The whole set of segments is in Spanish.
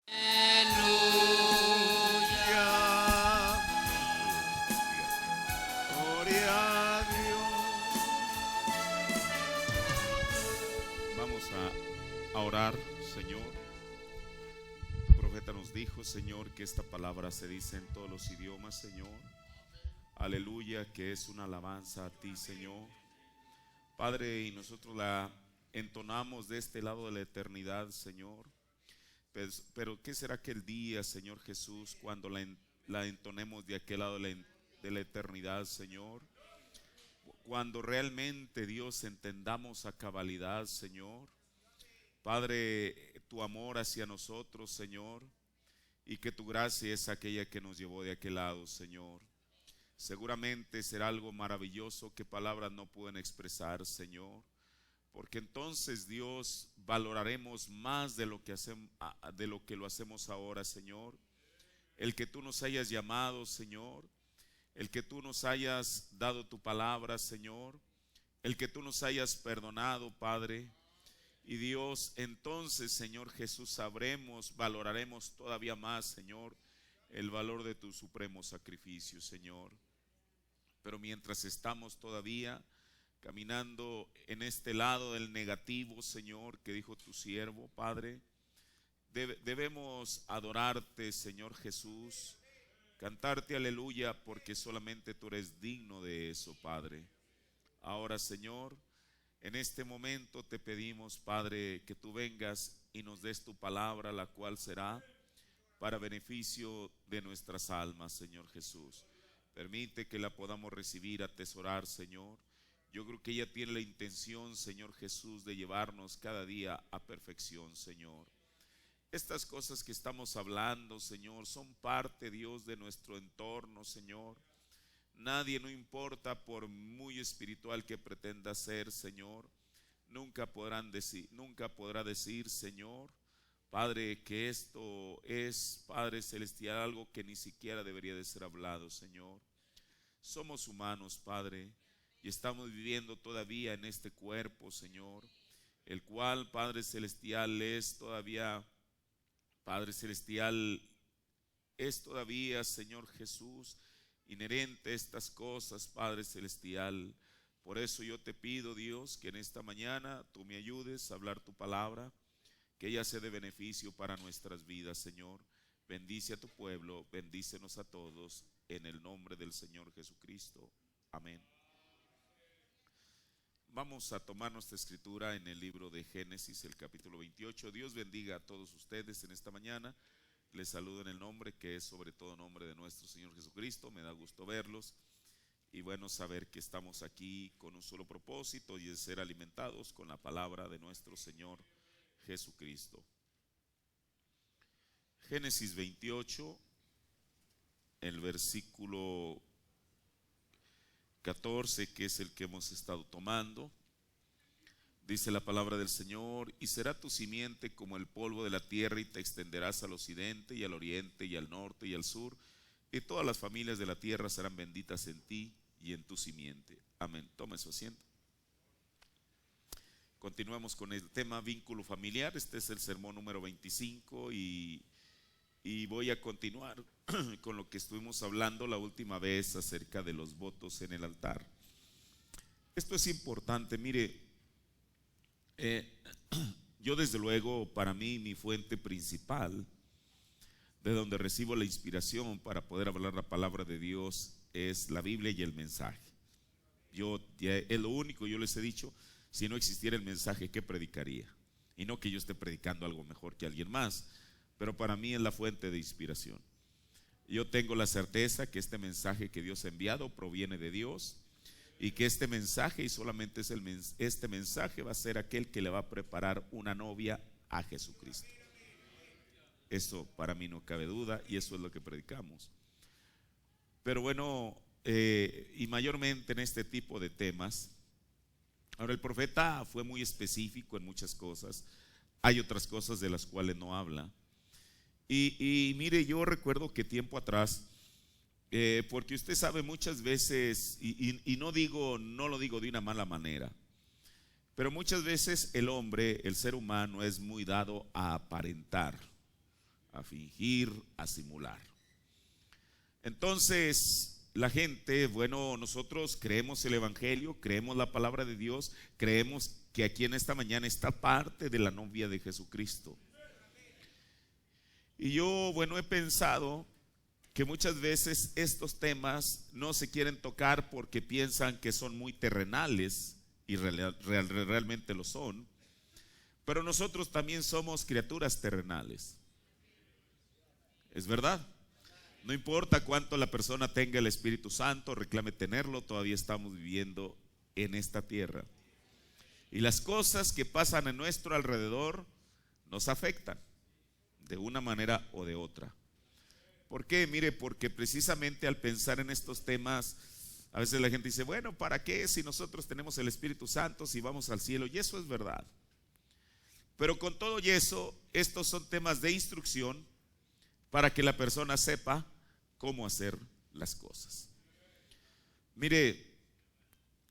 Aleluya. Gloria a Dios. Vamos a orar, Señor. El profeta nos dijo, Señor, que esta palabra se dice en todos los idiomas, Señor. Aleluya, que es una alabanza a ti, Señor. Padre, y nosotros la entonamos de este lado de la eternidad, Señor. Pero ¿qué será aquel día, Señor Jesús, cuando la entonemos de aquel lado de la eternidad, Señor? Cuando realmente, Dios, entendamos a cabalidad, Señor. Padre, tu amor hacia nosotros, Señor, y que tu gracia es aquella que nos llevó de aquel lado, Señor. Seguramente será algo maravilloso que palabras no pueden expresar, Señor. Porque entonces, Dios, valoraremos más de lo que lo hacemos ahora, Señor. El que tú nos hayas llamado, Señor. El que tú nos hayas dado tu palabra, Señor. El que tú nos hayas perdonado, Padre. Y Dios, entonces, Señor Jesús, sabremos, valoraremos todavía más, Señor, el valor de tu supremo sacrificio, Señor. Pero mientras estamos todavía caminando en este lado del negativo, Señor, que dijo tu siervo, Padre, debemos adorarte, Señor Jesús, cantarte aleluya, porque solamente tú eres digno de eso, Padre. Ahora, Señor, en este momento te pedimos, Padre, que tú vengas y nos des tu palabra, la cual será para beneficio de nuestras almas, Señor Jesús. Permite que la podamos recibir, atesorar, Señor. Yo creo que ella tiene la intención, Señor Jesús, de llevarnos cada día a perfección, Señor. Estas cosas que estamos hablando, Señor, son parte, Dios, de nuestro entorno, Señor. Nadie, no importa por muy espiritual que pretenda ser, Señor, nunca podrá decir, Señor, Padre, que esto es, Padre celestial, algo que ni siquiera debería de ser hablado, Señor. Somos humanos, Padre, y estamos viviendo todavía en este cuerpo, Señor, el cual, Padre celestial, Padre celestial, es todavía, Señor Jesús, inherente a estas cosas, Padre celestial. Por eso yo te pido, Dios, que en esta mañana tú me ayudes a hablar tu palabra, que ella sea de beneficio para nuestras vidas, Señor. Bendice a tu pueblo, bendícenos a todos, en el nombre del Señor Jesucristo. Amén. Vamos a tomar nuestra escritura en el libro de Génesis, el capítulo 28. Dios bendiga a todos ustedes en esta mañana. Les saludo en el nombre que es sobre todo nombre de nuestro Señor Jesucristo. Me da gusto verlos y bueno saber que estamos aquí con un solo propósito, y es ser alimentados con la palabra de nuestro Señor Jesucristo. Génesis 28, el versículo 14, que es el que hemos estado tomando. Dice la palabra del Señor: y será tu simiente como el polvo de la tierra, y te extenderás al occidente y al oriente y al norte y al sur, y todas las familias de la tierra serán benditas en ti y en tu simiente. Amén. Tome su asiento. Continuamos con el tema vínculo familiar. Este es el sermón número 25 y voy a continuar con lo que estuvimos hablando la última vez acerca de los votos en el altar. Esto es importante, mire, yo desde luego, para mí, mi fuente principal, de donde recibo la inspiración para poder hablar la palabra de Dios, es la Biblia y el mensaje. Es lo único, yo les he dicho, si no existiera el mensaje, ¿qué predicaría? Y no que yo esté predicando algo mejor que alguien más, pero para mí es la fuente de inspiración. Yo tengo la certeza que este mensaje que Dios ha enviado proviene de Dios, y que este mensaje, y solamente es este mensaje, va a ser aquel que le va a preparar una novia a Jesucristo. Eso para mí no cabe duda, y eso es lo que predicamos. Pero bueno, y mayormente en este tipo de temas. Ahora, el profeta fue muy específico en muchas cosas. Hay otras cosas de las cuales no habla. Y mire, yo recuerdo que tiempo atrás, porque usted sabe muchas veces, y no lo digo de una mala manera, pero muchas veces el hombre, el ser humano, es muy dado a aparentar. a fingir, a simular. Entonces, la gente, bueno, nosotros creemos el Evangelio, creemos la palabra de Dios, creemos que aquí en esta mañana está parte de la novia de Jesucristo. Y yo, bueno, he pensado que muchas veces estos temas no se quieren tocar porque piensan que son muy terrenales, y realmente lo son. Pero nosotros también somos criaturas terrenales. ¿Es verdad? No importa cuánto la persona tenga el Espíritu Santo, reclame tenerlo, todavía estamos viviendo en esta tierra. Y las cosas que pasan a nuestro alrededor nos afectan de una manera o de otra. ¿Por qué? Mire, porque precisamente al pensar en estos temas, a veces la gente dice, bueno, ¿para qué si nosotros tenemos el Espíritu Santo, si vamos al cielo? Y eso es verdad. Pero con todo y eso, estos son temas de instrucción para que la persona sepa cómo hacer las cosas. Mire,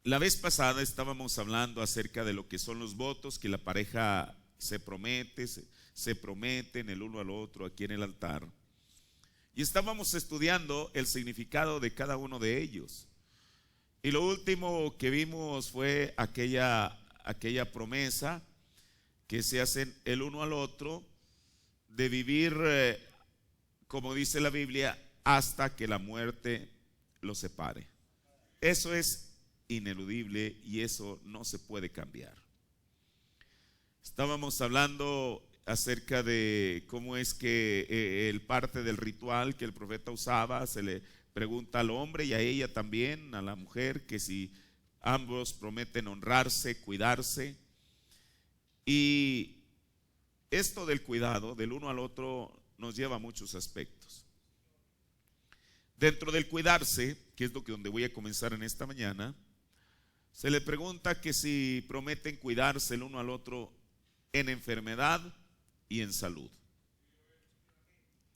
la vez pasada estábamos hablando acerca de lo que son los votos que la pareja se prometen el uno al otro aquí en el altar. Y estábamos estudiando el significado de cada uno de ellos. Y lo último que vimos fue aquella promesa que se hacen el uno al otro de vivir, como dice la Biblia, hasta que la muerte los separe. Eso es ineludible y eso no se puede cambiar. Estábamos hablando acerca de cómo es que el parte del ritual que el profeta usaba, se le pregunta al hombre y a ella también, a la mujer, que si ambos prometen honrarse, cuidarse. Y esto del cuidado del uno al otro nos lleva a muchos aspectos. Dentro del cuidarse, que es donde voy a comenzar en esta mañana, se le pregunta que si prometen cuidarse el uno al otro en enfermedad y en salud.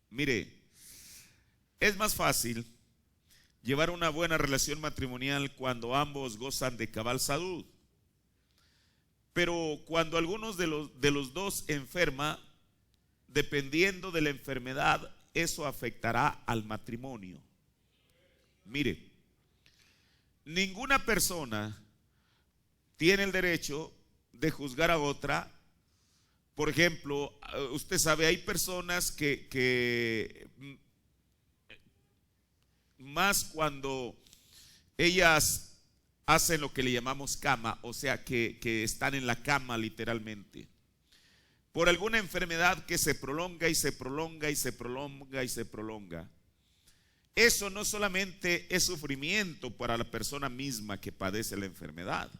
Mire, es más fácil llevar una buena relación matrimonial cuando ambos gozan de cabal salud. Pero cuando algunos de los dos enferma, dependiendo de la enfermedad, eso afectará al matrimonio. Mire, ninguna persona tiene el derecho de juzgar a otra. Por ejemplo, usted sabe, hay personas que más cuando ellas hacen lo que le llamamos cama, o sea que están en la cama literalmente, por alguna enfermedad que se prolonga y se prolonga y se prolonga y se prolonga. Eso no solamente es sufrimiento para la persona misma que padece la enfermedad,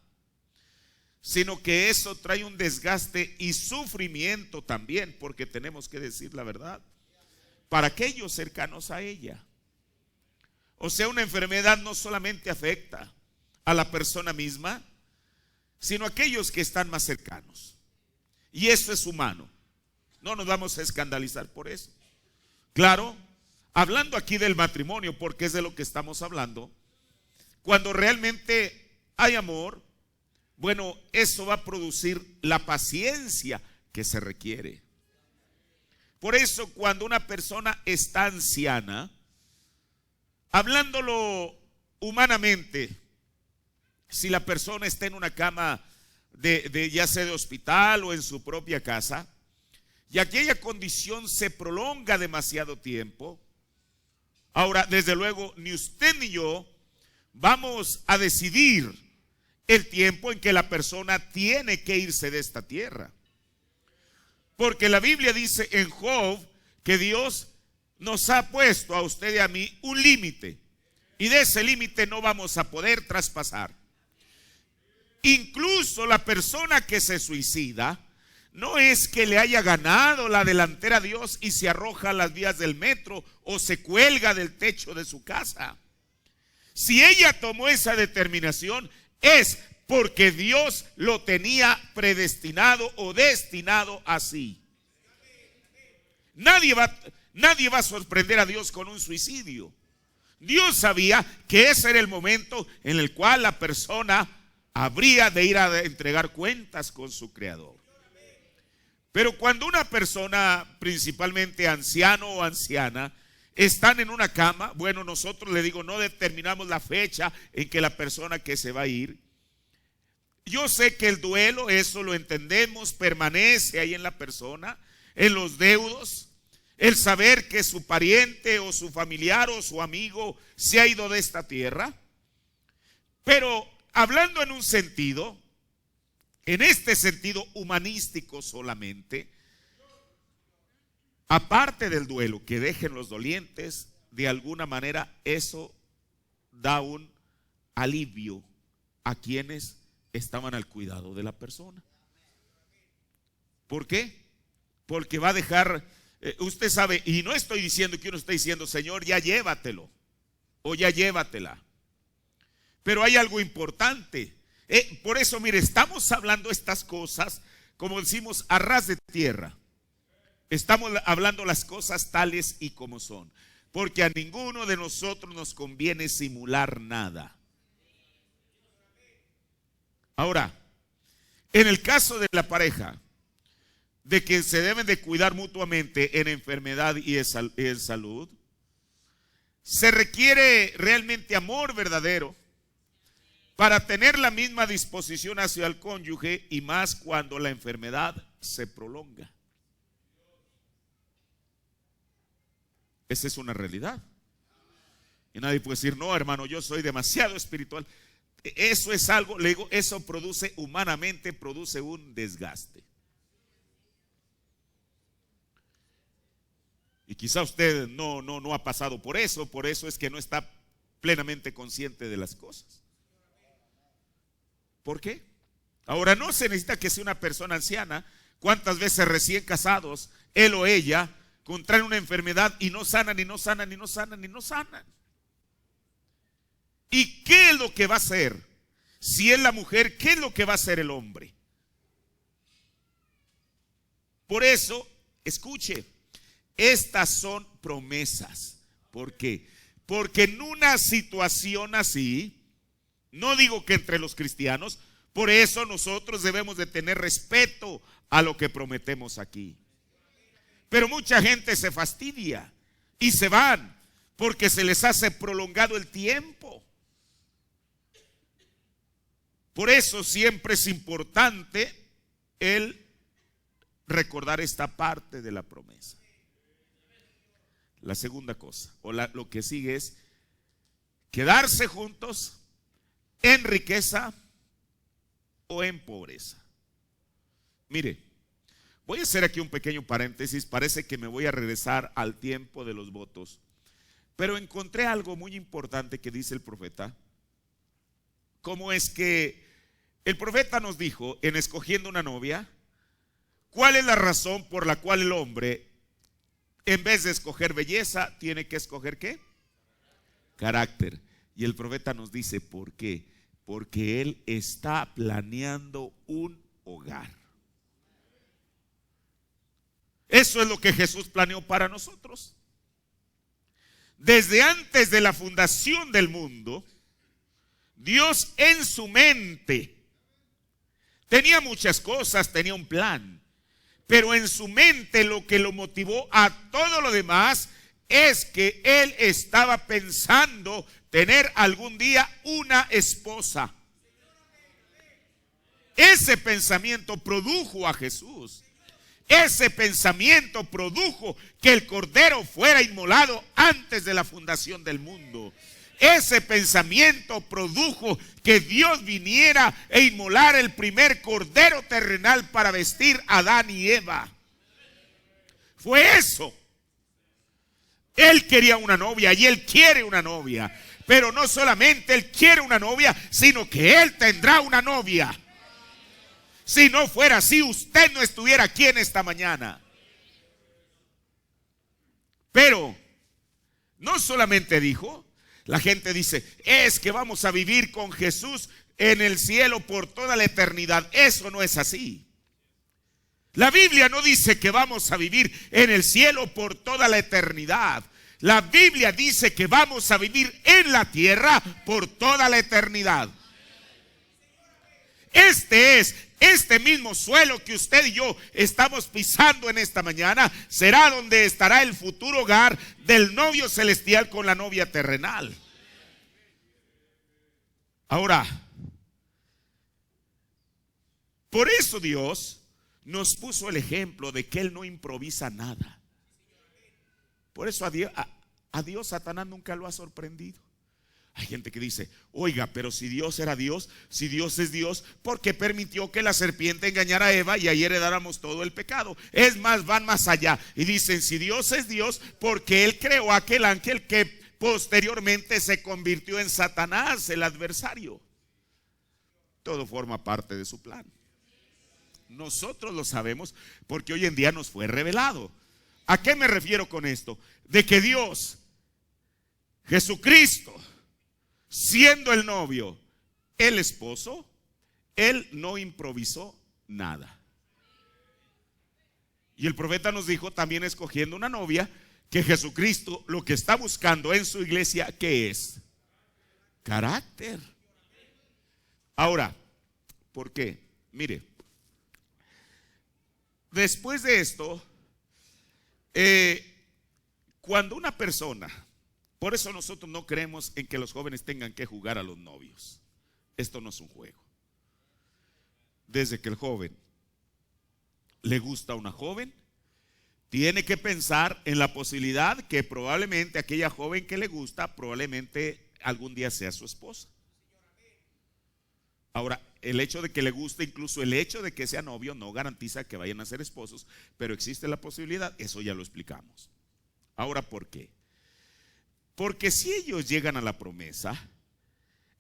sino que eso trae un desgaste y sufrimiento también, porque tenemos que decir la verdad, para aquellos cercanos a ella. O sea, una enfermedad no solamente afecta a la persona misma, sino a aquellos que están más cercanos. Y eso es humano. No nos vamos a escandalizar por eso. Claro, hablando aquí del matrimonio, porque es de lo que estamos hablando, cuando realmente hay amor, bueno, eso va a producir la paciencia que se requiere. Por eso, cuando una persona está anciana, hablándolo humanamente, si la persona está en una cama ya sea de hospital o en su propia casa, y aquella condición se prolonga demasiado tiempo, ahora, desde luego, ni usted ni yo vamos a decidir el tiempo en que la persona tiene que irse de esta tierra. Porque la Biblia dice en Job que Dios nos ha puesto a usted y a mí un límite, y de ese límite no vamos a poder traspasar. Incluso la persona que se suicida no es que le haya ganado la delantera a Dios y se arroja a las vías del metro o se cuelga del techo de su casa. Si ella tomó esa determinación, es porque Dios lo tenía predestinado o destinado así. Nadie va a sorprender a Dios con un suicidio. Dios sabía que ese era el momento en el cual la persona habría de ir a entregar cuentas con su Creador. Pero cuando una persona, principalmente anciano o anciana, están en una cama, bueno, nosotros le digo, no determinamos la fecha en que la persona que se va a ir. Yo sé que el duelo, eso lo entendemos, permanece ahí en la persona, en los deudos, el saber que su pariente o su familiar o su amigo se ha ido de esta tierra. Pero hablando en un sentido, en este sentido humanístico solamente, aparte del duelo que dejen los dolientes, de alguna manera eso da un alivio a quienes estaban al cuidado de la persona. ¿Por qué? Porque va a dejar, usted sabe, y no estoy diciendo que uno esté diciendo, Señor, ya llévatelo, o ya llévatela. Pero hay algo importante. Por eso, mire, estamos hablando estas cosas, como decimos, a ras de tierra. Estamos hablando las cosas tales y como son. Porque a ninguno de nosotros nos conviene simular nada. Ahora, en el caso de la pareja, de que se deben de cuidar mutuamente en enfermedad y en salud, se requiere realmente amor verdadero para tener la misma disposición hacia el cónyuge, y más cuando la enfermedad se prolonga. Esa es una realidad. Y nadie puede decir, no, hermano, yo soy demasiado espiritual. Eso es algo, le digo, eso produce humanamente, produce un desgaste. Y quizá usted no ha pasado por eso es que no está plenamente consciente de las cosas. ¿Por qué? Ahora, no se necesita que sea una persona anciana. ¿Cuántas veces recién casados, él o ella, contraen una enfermedad y no sanan, y no sanan, y no sanan, y no sanan? ¿Y qué es lo que va a hacer? Si es la mujer, ¿qué es lo que va a hacer el hombre? Por eso, escuche, estas son promesas. ¿Por qué? Porque en una situación así, no digo que entre los cristianos, por eso nosotros debemos de tener respeto a lo que prometemos aquí. Pero mucha gente se fastidia y se van porque se les hace prolongado el tiempo. Por eso siempre es importante el recordar esta parte de la promesa. La segunda cosa, lo que sigue es quedarse juntos en riqueza o en pobreza. Mire, voy a hacer aquí un pequeño paréntesis. Parece que me voy a regresar al tiempo de los votos, pero encontré algo muy importante que dice el profeta. Como es que el profeta nos dijo, en escogiendo una novia, ¿cuál es la razón por la cual el hombre, en vez de escoger belleza, tiene que escoger qué? Carácter. Y el profeta nos dice, ¿por qué? Porque él está planeando un hogar. Eso es lo que Jesús planeó para nosotros. Desde antes de la fundación del mundo, Dios en su mente tenía muchas cosas, tenía un plan. Pero en su mente lo que lo motivó a todo lo demás es que él estaba pensando tener algún día una esposa. Ese pensamiento produjo a Jesús. Ese pensamiento produjo que el cordero fuera inmolado antes de la fundación del mundo. Ese pensamiento produjo que Dios viniera e inmolara el primer cordero terrenal para vestir a Adán y Eva. Fue eso. Él quería una novia y él quiere una novia. Pero no solamente él quiere una novia, sino que él tendrá una novia. Si no fuera así, usted no estuviera aquí en esta mañana. Pero no solamente dijo, la gente dice, es que vamos a vivir con Jesús en el cielo por toda la eternidad. Eso no es así. La Biblia no dice que vamos a vivir en el cielo por toda la eternidad. La Biblia dice que vamos a vivir en la tierra por toda la eternidad. Este es Este mismo suelo que usted y yo estamos pisando en esta mañana será donde estará el futuro hogar del novio celestial con la novia terrenal. Ahora, por eso Dios nos puso el ejemplo de que Él no improvisa nada. Por eso a Dios Satanás nunca lo ha sorprendido. Hay gente que dice, oiga, pero si Dios era Dios, si Dios es Dios, ¿por qué permitió que la serpiente engañara a Eva y ahí heredáramos todo el pecado? Es más, van más allá y dicen, si Dios es Dios, porque Él creó a aquel ángel que posteriormente se convirtió en Satanás, el adversario. Todo forma parte de su plan. Nosotros lo sabemos porque hoy en día nos fue revelado. ¿A qué me refiero con esto? De que Dios, Jesucristo, siendo el novio, el esposo, Él no improvisó nada. Y el profeta nos dijo, también escogiendo una novia, que Jesucristo lo que está buscando en su iglesia, ¿qué es? Carácter. Ahora, ¿por qué? Mire, después de esto, cuando una persona, por eso nosotros no creemos en que los jóvenes tengan que jugar a los novios. Esto no es un juego. Desde que el joven le gusta a una joven, tiene que pensar en la posibilidad que probablemente aquella joven que le gusta, probablemente algún día sea su esposa. Ahora, el hecho de que le guste, incluso el hecho de que sea novio, no garantiza que vayan a ser esposos, pero existe la posibilidad, eso ya lo explicamos. Ahora, ¿por qué? Porque si ellos llegan a la promesa,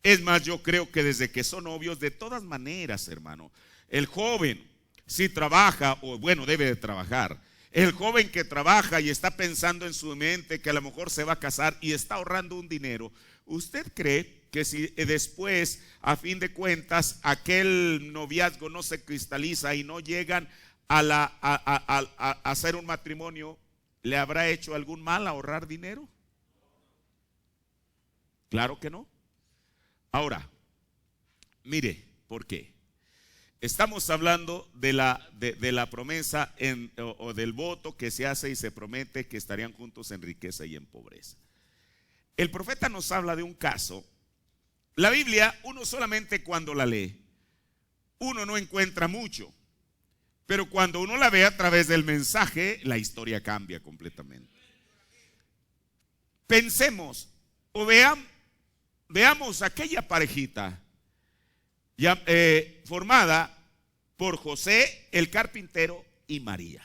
es más, yo creo que desde que son novios, de todas maneras, hermano, el joven, si trabaja, o bueno, debe de trabajar, el joven que trabaja y está pensando en su mente que a lo mejor se va a casar y está ahorrando un dinero, ¿usted cree que si después, a fin de cuentas, aquel noviazgo no se cristaliza y no llegan a hacer un matrimonio, le habrá hecho algún mal ahorrar dinero? Claro que no. Ahora, mire, ¿por qué? Estamos hablando de la promesa o del voto que se hace y se promete que estarían juntos en riqueza y en pobreza. El profeta nos habla de un caso. La Biblia, uno solamente cuando la lee, uno no encuentra mucho, pero cuando uno la ve a través del mensaje, la historia cambia completamente. Pensemos o veamos aquella parejita ya, formada por José, el carpintero, y María.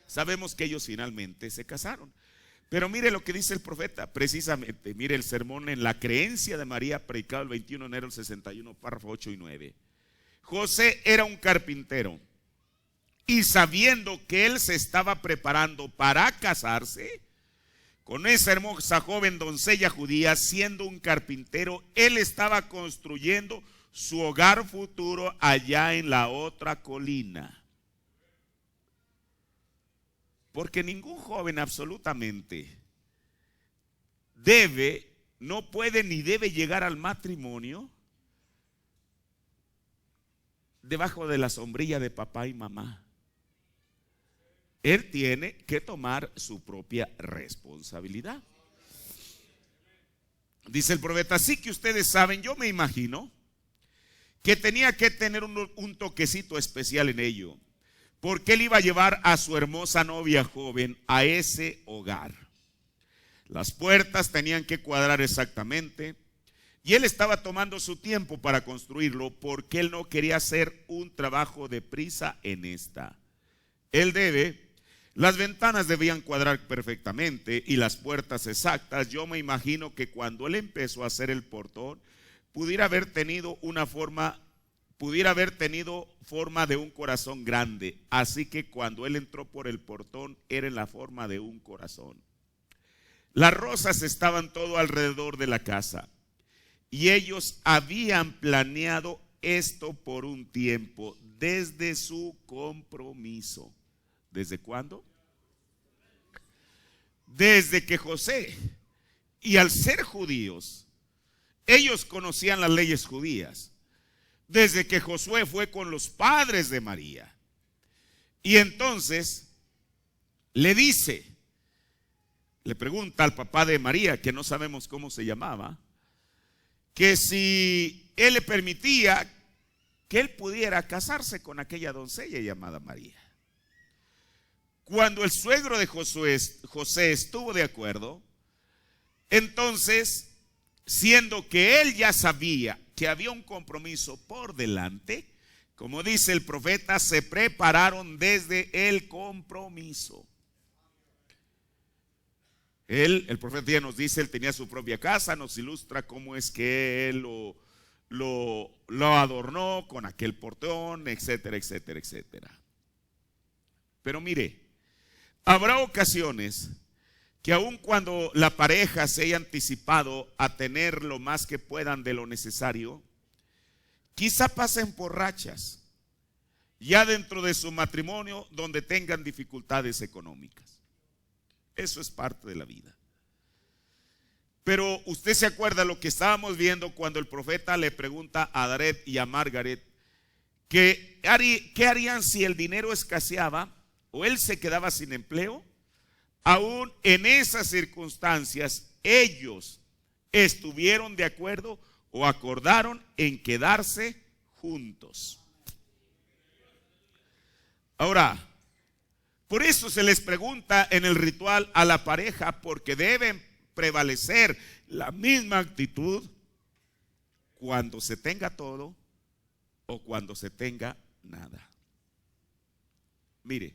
Sabemos que ellos finalmente se casaron. Pero mire lo que dice el profeta, precisamente, mire el sermón en la creencia de María, predicado el 21 de enero del 61, párrafo 8 y 9. José era un carpintero y sabiendo que él se estaba preparando para casarse con esa hermosa joven doncella judía, siendo un carpintero, él estaba construyendo su hogar futuro allá en la otra colina. Porque ningún joven absolutamente no puede ni debe llegar al matrimonio debajo de la sombrilla de papá y mamá. Él tiene que tomar su propia responsabilidad. Dice el profeta, así que ustedes saben, yo me imagino que tenía que tener un toquecito especial en ello, porque él iba a llevar a su hermosa novia joven a ese hogar. Las puertas tenían que cuadrar exactamente, y él estaba tomando su tiempo para construirlo, porque él no quería hacer un trabajo de prisa en esta. Las ventanas debían cuadrar perfectamente y las puertas exactas. Yo me imagino que cuando él empezó a hacer el portón, pudiera haber tenido forma de un corazón grande. Así que cuando él entró por el portón, era en la forma de un corazón. Las rosas estaban todo alrededor de la casa. Y ellos habían planeado esto por un tiempo, desde su compromiso. ¿Desde cuándo? Desde que José, y al ser judíos, ellos conocían las leyes judías. desde que Josué fue con los padres de María. Y entonces le pregunta al papá de María, que no sabemos cómo se llamaba, que si él le permitía que él pudiera casarse con aquella doncella llamada María. Cuando el suegro de José estuvo de acuerdo, entonces, siendo que él ya sabía que había un compromiso por delante, como dice el profeta, se prepararon desde el compromiso. El profeta ya nos dice, él tenía su propia casa, nos ilustra cómo es que él lo adornó con aquel portón, etcétera, etcétera, etcétera. Pero mire, habrá ocasiones que aun cuando la pareja se haya anticipado a tener lo más que puedan de lo necesario, quizá pasen por rachas, ya dentro de su matrimonio, donde tengan dificultades económicas. Eso es parte de la vida. Pero usted se acuerda lo que estábamos viendo cuando el profeta le pregunta a Daret y a Margaret, ¿qué harían si el dinero escaseaba o él se quedaba sin empleo? Aún en esas circunstancias, ellos estuvieron de acuerdo o acordaron en quedarse juntos. Ahora, por eso se les pregunta en el ritual a la pareja, porque deben prevalecer la misma actitud cuando se tenga todo o cuando se tenga nada. Mire,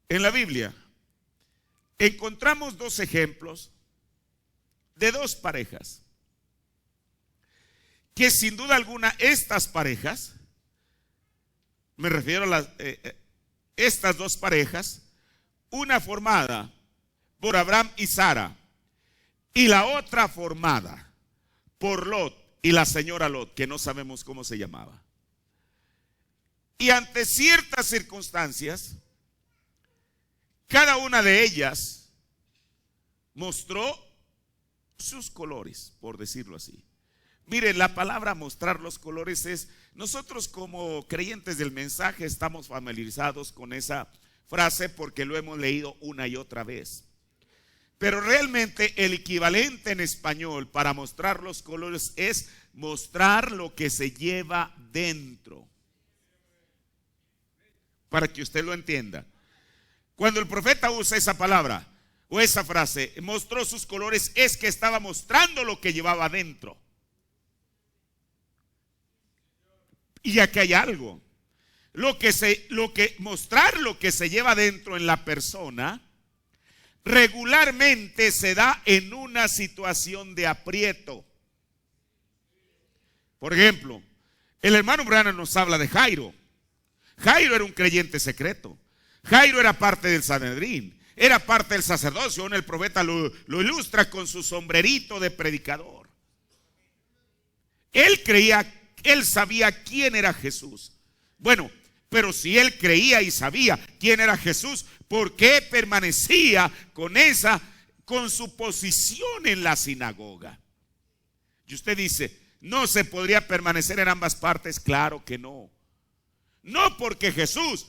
en la Biblia encontramos dos ejemplos de dos parejas que sin duda alguna estas parejas, me refiero a estas dos parejas, una formada por Abraham y Sara y la otra formada por Lot y la señora Lot, que no sabemos cómo se llamaba. Y ante ciertas circunstancias, cada una de ellas mostró sus colores, por decirlo así. Miren, la palabra mostrar los colores es, nosotros como creyentes del mensaje estamos familiarizados con esa frase porque lo hemos leído una y otra vez. Pero realmente el equivalente en español para mostrar los colores es mostrar lo que se lleva dentro. Para que usted lo entienda. Cuando el profeta usa esa palabra o esa frase, mostró sus colores, es que estaba mostrando lo que llevaba dentro. Y aquí hay algo. Mostrar lo que se lleva dentro en la persona regularmente se da en una situación de aprieto. Por ejemplo, el hermano Branham nos habla de Jairo. Jairo era un creyente secreto. Jairo era parte del Sanedrín, era parte del sacerdocio. El profeta lo ilustra con su sombrerito de predicador. Él sabía quién era Jesús. Bueno, pero si él creía y sabía quién era Jesús, ¿por qué permanecía con su posición en la sinagoga? Y usted dice, ¿no se podría permanecer en ambas partes? Claro que no. No porque Jesús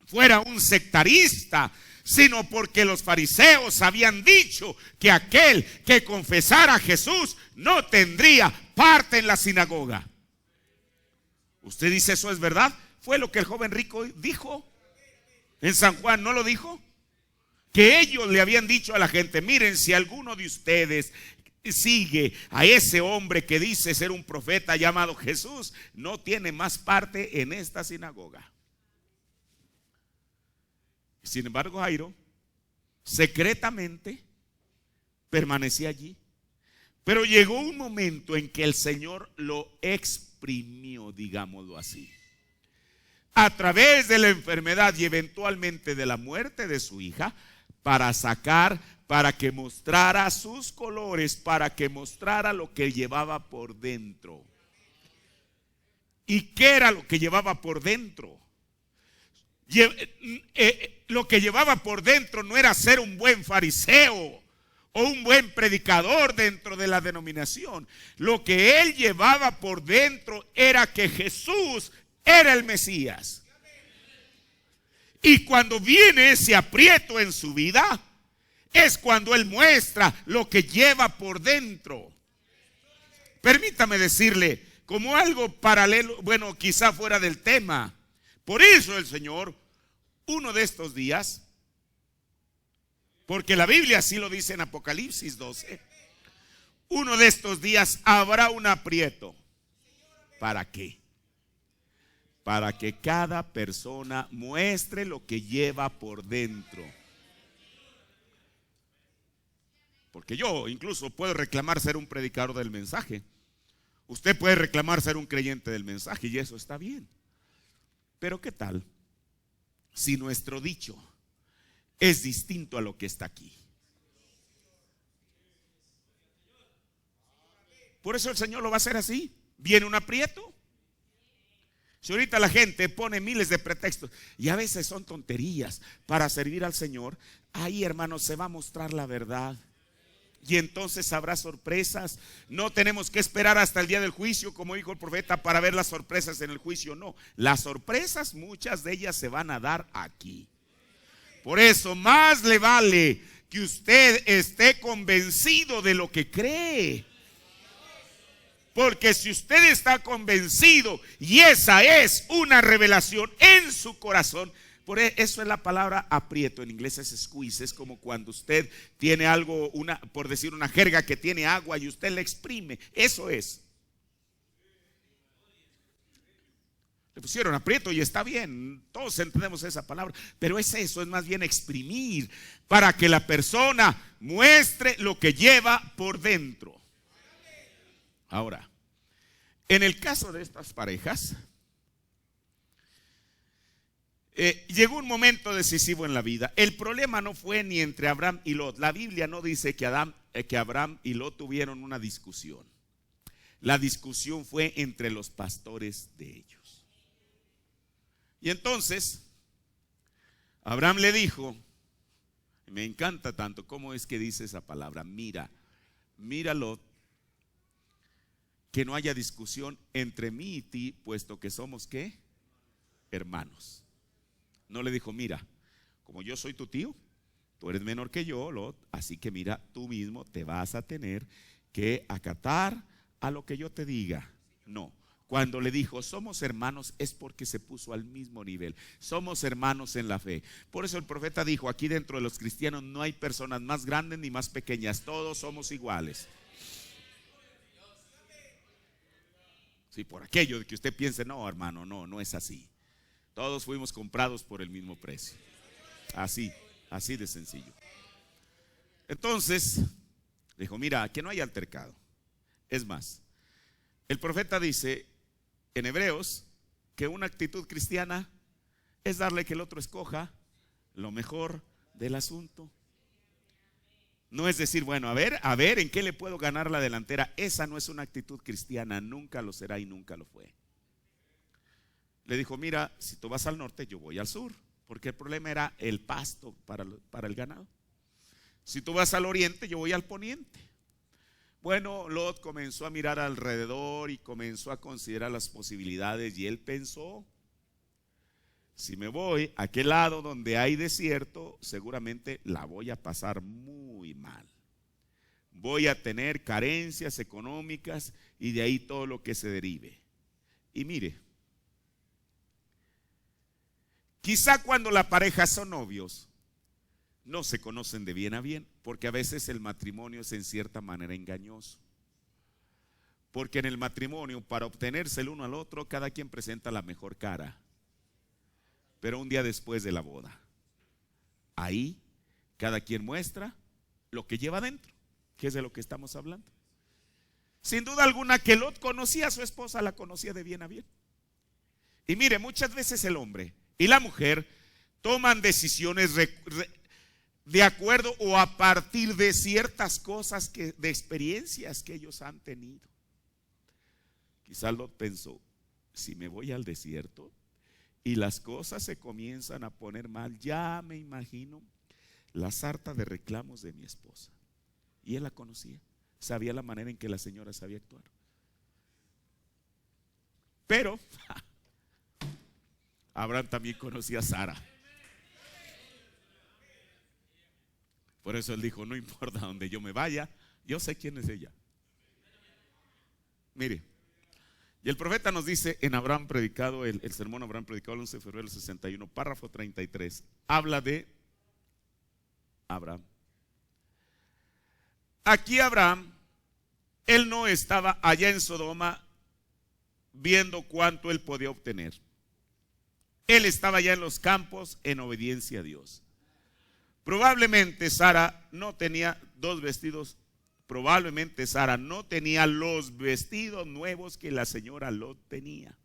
fuera un sectarista, sino porque los fariseos habían dicho que aquel que confesara a Jesús no tendría parte en la sinagoga. Usted dice, ¿eso es verdad? Fue lo que el joven rico dijo en San Juan, ¿no lo dijo? Que ellos le habían dicho a la gente, miren, si alguno de ustedes sigue a ese hombre que dice ser un profeta llamado Jesús, no tiene más parte en esta sinagoga. Sin embargo, Jairo secretamente permanecía allí. Pero llegó un momento en que el Señor lo exprimió, digámoslo así, a través de la enfermedad y eventualmente de la muerte de su hija, para que mostrara sus colores, para que mostrara lo que llevaba por dentro. ¿Y qué era lo que llevaba por dentro? Lo que llevaba por dentro no era ser un buen fariseo o un buen predicador dentro de la denominación. Lo que él llevaba por dentro era que Jesús era el Mesías. Y cuando viene ese aprieto en su vida, es cuando él muestra lo que lleva por dentro. Permítame decirle, como algo paralelo, bueno, quizá fuera del tema. Por eso el Señor, uno de estos días, porque la Biblia así lo dice en Apocalipsis 12, uno de estos días habrá un aprieto. ¿Para qué? Para que cada persona muestre lo que lleva por dentro. Porque yo incluso puedo reclamar ser un predicador del mensaje. Usted puede reclamar ser un creyente del mensaje y eso está bien. Pero ¿qué tal si nuestro dicho es distinto a lo que está aquí? Por eso el Señor lo va a hacer así. Viene un aprieto. Si ahorita la gente pone miles de pretextos y a veces son tonterías para servir al Señor, ahí, hermanos, se va a mostrar la verdad. Y entonces habrá sorpresas. No tenemos que esperar hasta el día del juicio, como dijo el profeta, para ver las sorpresas en el juicio. No, las sorpresas, muchas de ellas se van a dar aquí. Por eso más le vale que usted esté convencido de lo que cree. Porque si usted está convencido y esa es una revelación en su corazón, por eso es la palabra aprieto, en inglés es squeeze, es como cuando usted tiene algo, por decir una jerga que tiene agua y usted la exprime, eso es. Le pusieron aprieto y está bien, todos entendemos esa palabra, pero es eso, es más bien exprimir para que la persona muestre lo que lleva por dentro. Ahora, en el caso de estas parejas, llegó un momento decisivo en la vida. El problema no fue ni entre Abraham y Lot. La Biblia no dice que Abraham y Lot tuvieron una discusión. La discusión fue entre los pastores de ellos. Y entonces, Abraham le dijo, me encanta tanto cómo es que dice esa palabra, mira Lot, que no haya discusión entre mí y ti, puesto que somos ¿qué? Hermanos. No le dijo, mira, como yo soy tu tío, tú eres menor que yo, Lot, así que mira, tú mismo te vas a tener que acatar a lo que yo te diga. No, cuando le dijo, somos hermanos, es porque se puso al mismo nivel. Somos hermanos en la fe. Por eso el profeta dijo, aquí dentro de los cristianos no hay personas más grandes ni más pequeñas, todos somos iguales. Sí, por aquello de que usted piense, no, hermano, no es así. Todos fuimos comprados por el mismo precio. Así de sencillo. Entonces, dijo, mira, que no haya altercado. Es más, el profeta dice en Hebreos que una actitud cristiana es darle que el otro escoja lo mejor del asunto. No es decir, bueno, a ver, ¿en qué le puedo ganar la delantera? Esa no es una actitud cristiana, nunca lo será y nunca lo fue. Le dijo, mira, si tú vas al norte, yo voy al sur, porque el problema era el pasto para el ganado. Si tú vas al oriente, yo voy al poniente. Bueno, Lot comenzó a mirar alrededor y comenzó a considerar las posibilidades y él pensó, si me voy a aquel lado donde hay desierto, seguramente la voy a pasar muy mal. Voy a tener carencias económicas y de ahí todo lo que se derive. Y mire, quizá cuando la pareja son novios, no se conocen de bien a bien, porque a veces el matrimonio es en cierta manera engañoso. Porque en el matrimonio, para obtenerse el uno al otro, cada quien presenta la mejor cara. Pero un día después de la boda, ahí cada quien muestra lo que lleva dentro, que es de lo que estamos hablando. Sin duda alguna que Lot conocía a su esposa, la conocía de bien a bien. Y mire, muchas veces el hombre y la mujer toman decisiones de acuerdo o a partir de ciertas cosas de experiencias que ellos han tenido. Quizá Lot pensó, si me voy al desierto y las cosas se comienzan a poner mal, ya me imagino la sarta de reclamos de mi esposa. Y él la conocía, sabía la manera en que la señora sabía actuar. Pero Abraham también conocía a Sara. Por eso él dijo, no importa donde yo me vaya, yo sé quién es ella. Mire, y el profeta nos dice en Abraham predicado, el sermón Abraham predicado el 11 de febrero del 61, párrafo 33, habla de Abraham. Aquí Abraham, él no estaba allá en Sodoma viendo cuánto él podía obtener. Él estaba allá en los campos en obediencia a Dios. Probablemente Sara no tenía dos vestidos. Probablemente Sara no tenía los vestidos nuevos que la señora Lot tenía.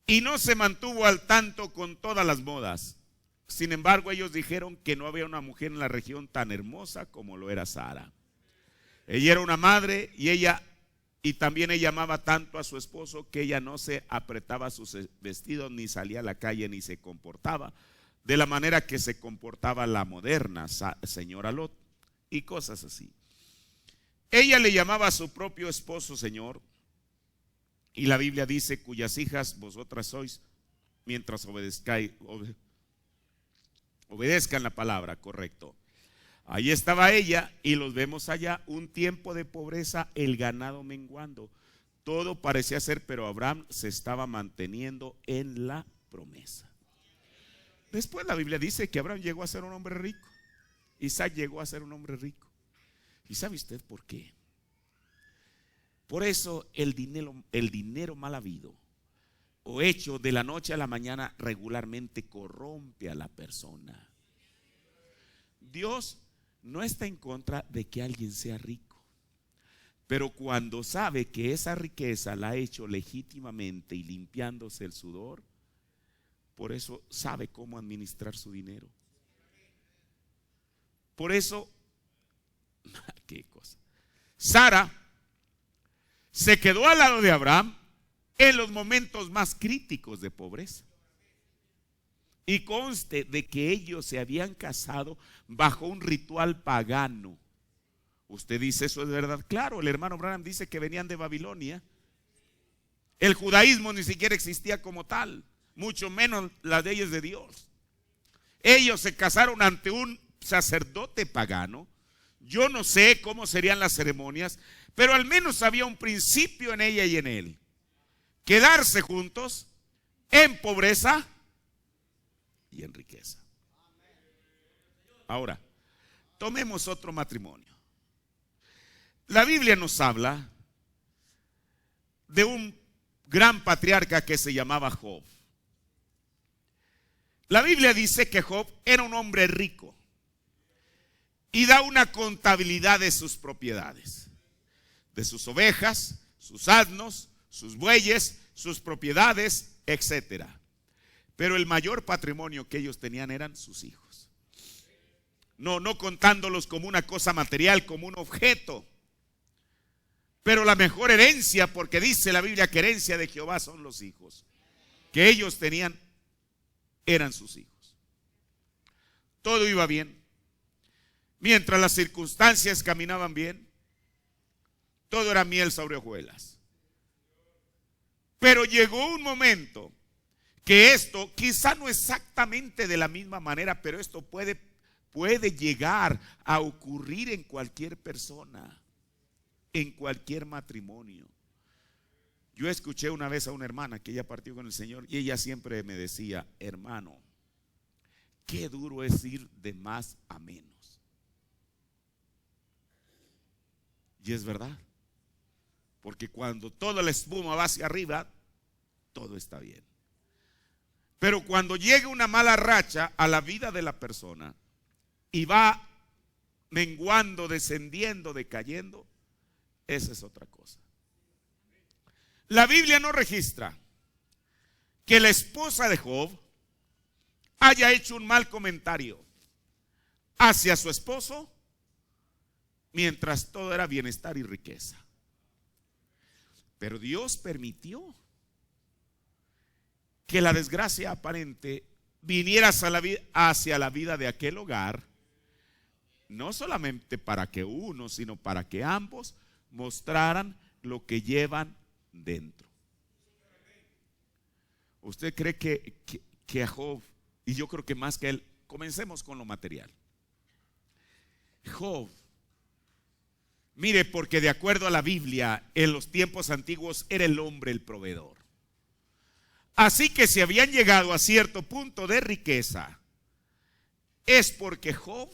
Y no se mantuvo al tanto con todas las modas. Sin embargo, ellos dijeron que no había una mujer en la región tan hermosa como lo era Sara. Ella era una madre y también ella amaba tanto a su esposo que ella no se apretaba sus vestidos, ni salía a la calle, ni se comportaba de la manera que se comportaba la moderna señora Lot. Y cosas así. Ella le llamaba a su propio esposo Señor. Y la Biblia dice, cuyas hijas vosotras sois, mientras obedezcan la palabra, correcto. Ahí estaba ella y los vemos allá, un tiempo de pobreza, el ganado menguando. Todo parecía ser, pero Abraham se estaba manteniendo en la promesa. Después la Biblia dice que Abraham llegó a ser un hombre rico. Isaac llegó a ser un hombre rico. ¿Y sabe usted por qué? Por eso el dinero mal habido o hecho de la noche a la mañana regularmente corrompe a la persona. Dios no está en contra de que alguien sea rico, pero cuando sabe que esa riqueza la ha hecho legítimamente y limpiándose el sudor, por eso sabe cómo administrar su dinero. Por eso, qué cosa. Sara se quedó al lado de Abraham en los momentos más críticos de pobreza. Y conste de que ellos se habían casado bajo un ritual pagano. Usted dice, ¿eso es verdad? Claro, el hermano Branham dice que venían de Babilonia. El judaísmo ni siquiera existía como tal, mucho menos las leyes de Dios. Ellos se casaron ante un sacerdote pagano. Yo no sé cómo serían las ceremonias, pero al menos había un principio en ella y en él: quedarse juntos en pobreza y en riqueza. Ahora, tomemos otro matrimonio. La Biblia nos habla de un gran patriarca que se llamaba Job. La Biblia dice que Job era un hombre rico y da una contabilidad de sus propiedades, de sus ovejas, sus asnos, sus bueyes, sus propiedades, etcétera. Pero el mayor patrimonio que ellos tenían eran sus hijos. No contándolos como una cosa material, como un objeto. Pero la mejor herencia, porque dice la Biblia que herencia de Jehová son los hijos, que ellos tenían, eran sus hijos. Todo iba bien. Mientras las circunstancias caminaban bien, todo era miel sobre hojuelas. Pero llegó un momento que esto, quizá no exactamente de la misma manera, pero esto puede llegar a ocurrir en cualquier persona, en cualquier matrimonio. Yo escuché una vez a una hermana que ella partió con el Señor y ella siempre me decía: hermano, qué duro es ir de más a menos. Y es verdad, porque cuando toda la espuma va hacia arriba, todo está bien. Pero cuando llega una mala racha a la vida de la persona y va menguando, descendiendo, decayendo, esa es otra cosa. La Biblia no registra que la esposa de Job haya hecho un mal comentario hacia su esposo mientras todo era bienestar y riqueza. Pero Dios permitió que la desgracia aparente viniera hacia la vida de aquel hogar, no solamente para que uno, sino para que ambos mostraran lo que llevan dentro. ¿Usted cree que a Job, y yo creo que más que él, comencemos con lo material? Job, mire, porque de acuerdo a la Biblia, en los tiempos antiguos era el hombre el proveedor. Así que si habían llegado a cierto punto de riqueza, es porque Job,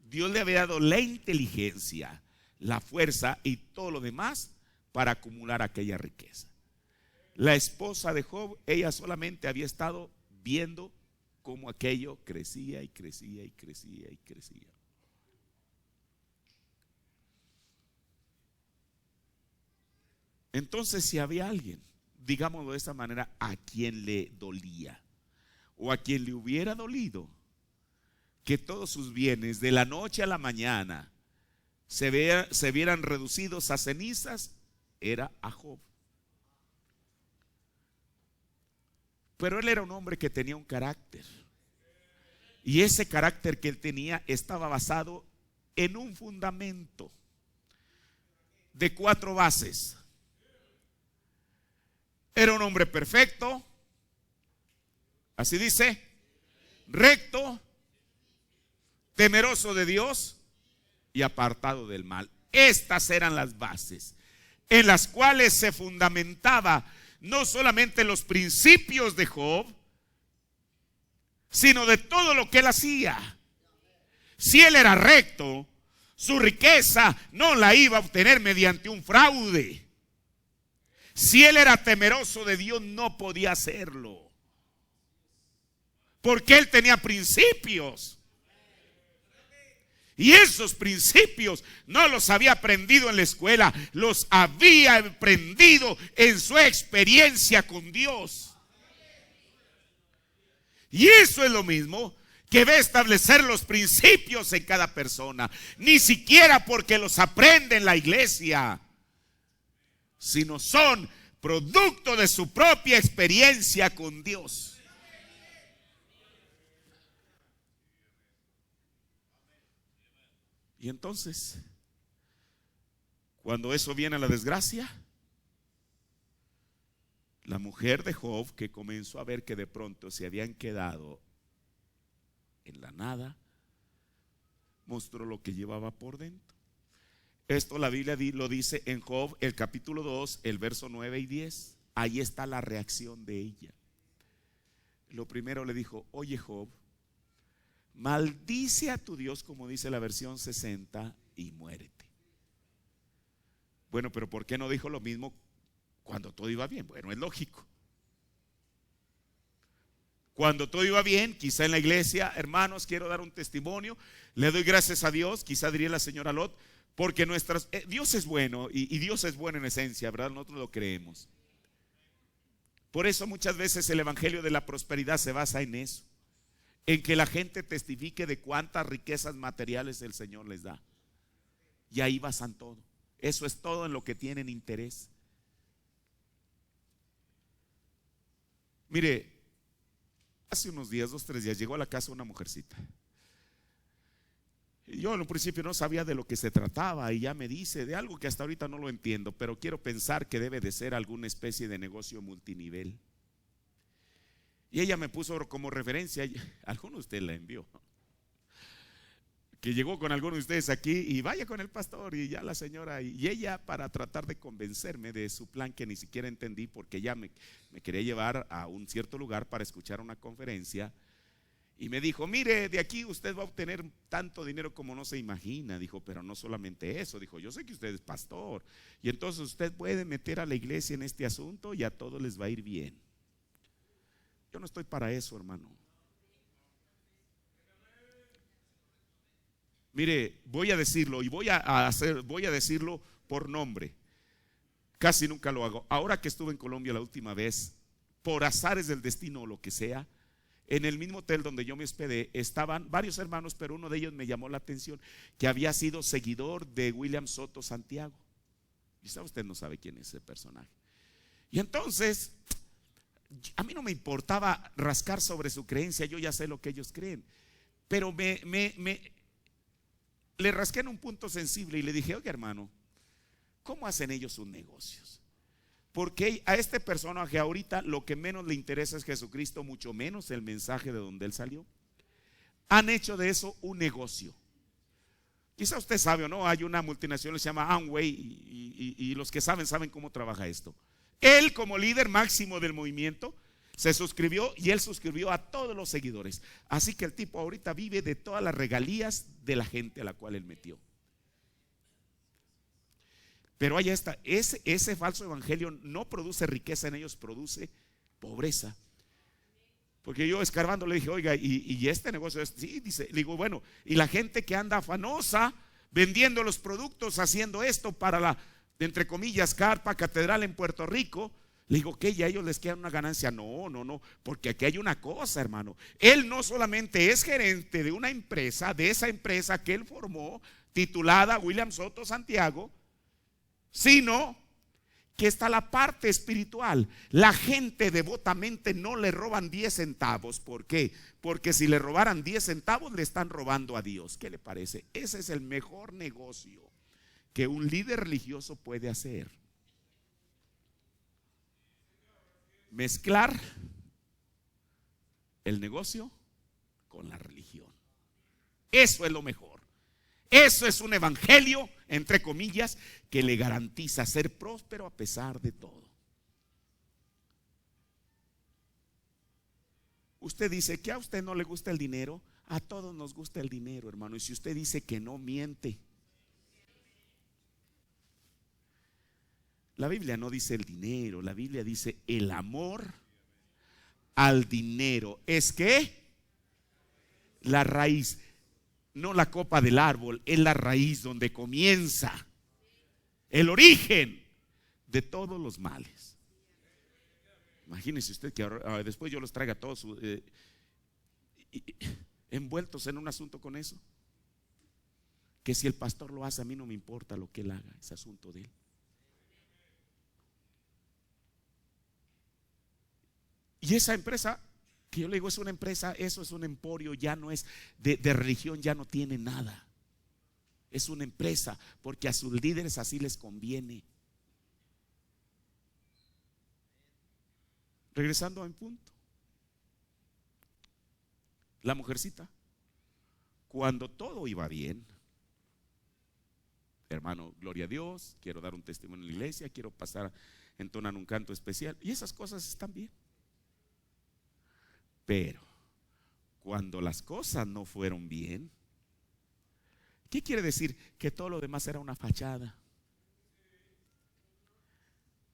Dios le había dado la inteligencia, la fuerza y todo lo demás para acumular aquella riqueza. La esposa de Job, ella solamente había estado viendo cómo aquello crecía y crecía y crecía y crecía. Entonces, si había alguien, digámoslo de esta manera, a quien le dolía o a quien le hubiera dolido que todos sus bienes de la noche a la mañana se vieran reducidos a cenizas, era a Job. Pero él era un hombre que tenía un carácter, y ese carácter que él tenía estaba basado en un fundamento de 4 bases. Era un hombre perfecto, así dice, recto, temeroso de Dios y apartado del mal. Estas eran las bases en las cuales se fundamentaba no solamente los principios de Job, sino de todo lo que él hacía. Si él era recto, su riqueza no la iba a obtener mediante un fraude. Si él era temeroso de Dios, no podía hacerlo, porque él tenía principios. Y esos principios no los había aprendido en la escuela, los había aprendido en su experiencia con Dios. Y eso es lo mismo que ve establecer los principios en cada persona. Ni siquiera porque los aprende en la iglesia, sino son producto de su propia experiencia con Dios. Y entonces, cuando eso viene a la desgracia, la mujer de Job, que comenzó a ver que de pronto se habían quedado en la nada, mostró lo que llevaba por dentro. Esto la Biblia lo dice en Job, el capítulo 2, el verso 9 y 10. Ahí está la reacción de ella. Lo primero le dijo: oye Job, maldice a tu Dios, como dice la versión 60, y muérete. Bueno, pero ¿por qué no dijo lo mismo cuando todo iba bien? Bueno, es lógico. Cuando todo iba bien, quizá en la iglesia, hermanos, quiero dar un testimonio, le doy gracias a Dios, quizá diría la señora Lot, porque Dios es bueno, y Dios es bueno en esencia, ¿verdad? Nosotros lo creemos. Por eso muchas veces el evangelio de la prosperidad se basa en eso, en que la gente testifique de cuántas riquezas materiales el Señor les da. Y ahí basan todo. Eso es todo en lo que tienen interés. Mire, hace unos días, 2, 3 días, llegó a la casa una mujercita. Y yo en un principio no sabía de lo que se trataba, y ya me dice de algo que hasta ahorita no lo entiendo, pero quiero pensar que debe de ser alguna especie de negocio multinivel. Y ella me puso como referencia, alguno de ustedes la envió, que llegó con alguno de ustedes aquí y vaya con el pastor, y ya la señora, y ella, para tratar de convencerme de su plan que ni siquiera entendí, porque ella me quería llevar a un cierto lugar para escuchar una conferencia, y me dijo: mire, de aquí usted va a obtener tanto dinero como no se imagina. Dijo: pero no solamente eso, dijo, yo sé que usted es pastor, y entonces usted puede meter a la iglesia en este asunto y a todos les va a ir bien. Yo no estoy para eso, hermano. Mire, voy a decirlo, y voy a decirlo por nombre. Casi nunca lo hago. Ahora que estuve en Colombia la última vez, por azares del destino o lo que sea, en el mismo hotel donde yo me hospedé estaban varios hermanos, pero uno de ellos me llamó la atención, que había sido seguidor de William Soto Santiago. Quizá usted no sabe quién es ese personaje. Y entonces, a mí no me importaba rascar sobre su creencia, yo ya sé lo que ellos creen, pero le rasqué en un punto sensible y le dije: oye, hermano, ¿cómo hacen ellos sus negocios? Porque a este personaje ahorita lo que menos le interesa es Jesucristo, mucho menos el mensaje de donde él salió. Han hecho de eso un negocio. Quizá usted sabe o no, hay una multinacional que se llama Amway y los que saben cómo trabaja esto. Él, como líder máximo del movimiento, se suscribió y él suscribió a todos los seguidores. Así que el tipo ahorita vive de todas las regalías de la gente a la cual él metió. Pero ahí está, ese falso evangelio no produce riqueza en ellos, produce pobreza. Porque yo escarbando le dije: oiga, y este negocio es, sí, dice, le digo, bueno, y la gente que anda afanosa vendiendo los productos, haciendo esto para la, entre comillas, carpa catedral en Puerto Rico, le digo que ya a ellos les queda una ganancia. No, porque aquí hay una cosa, hermano. Él no solamente es gerente de una empresa, de esa empresa que él formó, titulada William Soto Santiago, sino que está la parte espiritual. La gente devotamente no le roban 10 centavos. ¿Por qué? Porque si le robaran 10 centavos le están robando a Dios. ¿Qué le parece? Ese es el mejor negocio que un líder religioso puede hacer. Mezclar el negocio con la religión. Eso es lo mejor. Eso es un evangelio, entre comillas, que le garantiza ser próspero a pesar de todo. Usted dice que a usted no le gusta el dinero. A todos nos gusta el dinero, hermano. Y si usted dice que no, miente. La Biblia no dice el dinero, la Biblia dice el amor al dinero. ¿Es qué? La raíz. No la copa del árbol, es la raíz donde comienza el origen de todos los males. Imagínese usted que después yo los traiga todos envueltos en un asunto con eso. Que si el pastor lo hace, a mí no me importa lo que él haga, es asunto de él. Y esa empresa que yo le digo es una empresa, eso es un emporio, ya no es de religión, ya no tiene nada. Es una empresa porque a sus líderes así les conviene. Regresando a mi punto, la mujercita, cuando todo iba bien, hermano, gloria a Dios, quiero dar un testimonio en la iglesia, quiero pasar, entonar un canto especial, y esas cosas están bien. Pero cuando las cosas no fueron bien, ¿qué quiere decir? Que todo lo demás era una fachada.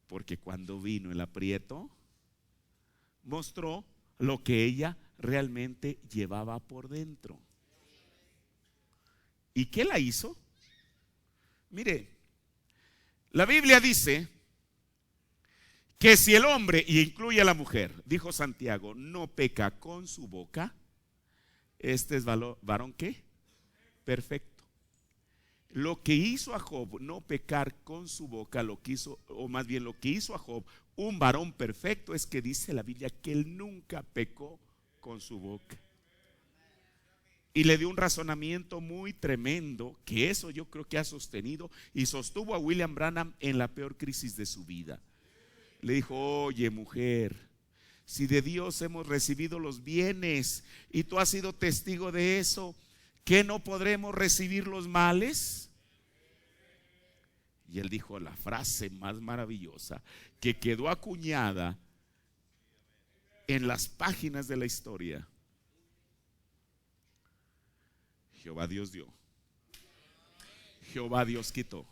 Porque cuando vino el aprieto, mostró lo que ella realmente llevaba por dentro. ¿Y qué la hizo? Mire, la Biblia dice que si el hombre, y incluye a la mujer, dijo Santiago, no peca con su boca, este es varón ¿qué? Perfecto. Lo que hizo a Job no pecar con su boca, lo que hizo, o más bien lo que hizo a Job un varón perfecto, es que dice la Biblia que él nunca pecó con su boca. Y le dio un razonamiento muy tremendo, que eso yo creo que ha sostenido y sostuvo a William Branham en la peor crisis de su vida. Le dijo: oye, mujer, si de Dios hemos recibido los bienes y tú has sido testigo de eso, ¿qué no podremos recibir los males? Y él dijo la frase más maravillosa que quedó acuñada en las páginas de la historia: Jehová Dios dio, Jehová Dios quitó,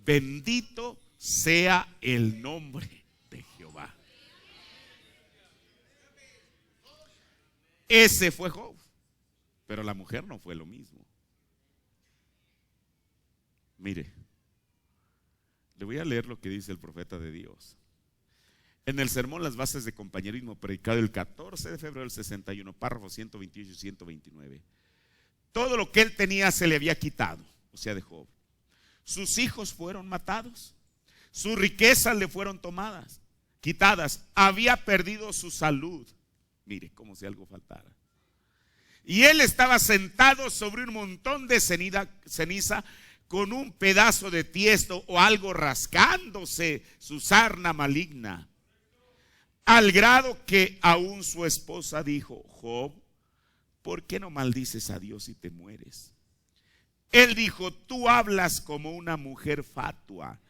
bendito sea el nombre de Jehová. Ese fue Job, pero la mujer no fue lo mismo. Mire, le voy a leer lo que dice el profeta de Dios en el sermón Las bases de compañerismo, predicado el 14 de febrero del 61, párrafos 128 y 129. Todo lo que él tenía se le había quitado, o sea, de Job. Sus hijos fueron matados, sus riquezas le fueron tomadas, quitadas, había perdido su salud. Mire, como si algo faltara. Y él estaba sentado sobre un montón de ceniza con un pedazo de tiesto o algo rascándose su sarna maligna. Al grado que aún su esposa dijo: Job, ¿por qué no maldices a Dios y te mueres? Él dijo: tú hablas como una mujer fatua.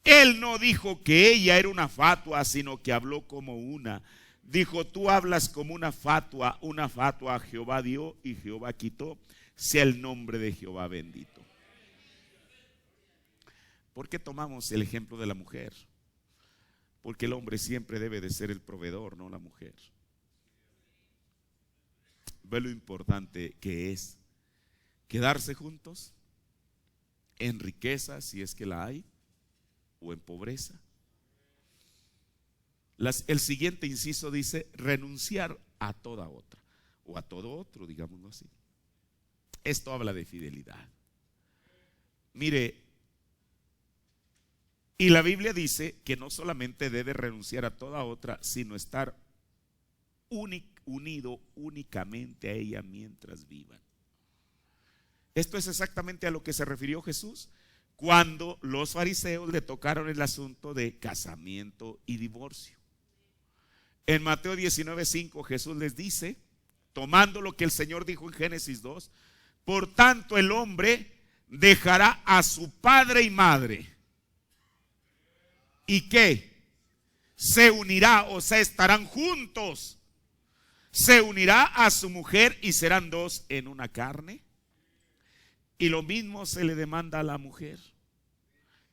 Él no dijo que ella era una fatua, sino que habló como una. Dijo: tú hablas como una fatua Jehová dio y Jehová quitó. Sea el nombre de Jehová bendito. ¿Por qué tomamos el ejemplo de la mujer? Porque el hombre siempre debe de ser el proveedor, no la mujer. Ve lo importante que es quedarse juntos en riqueza, si es que la hay, o en pobreza. El siguiente inciso dice: renunciar a toda otra, o a todo otro, digámoslo así. Esto habla de fidelidad. Mire, y la Biblia dice que no solamente debe renunciar a toda otra, sino estar unido únicamente a ella mientras vivan. Esto es exactamente a lo que se refirió Jesús cuando los fariseos le tocaron el asunto de casamiento y divorcio. En Mateo 19:5 Jesús les dice, tomando lo que el Señor dijo en Génesis 2, por tanto el hombre dejará a su padre y madre. ¿Y qué? Se unirá, o sea, estarán juntos. Se unirá a su mujer y serán dos en una carne. Y lo mismo se le demanda a la mujer.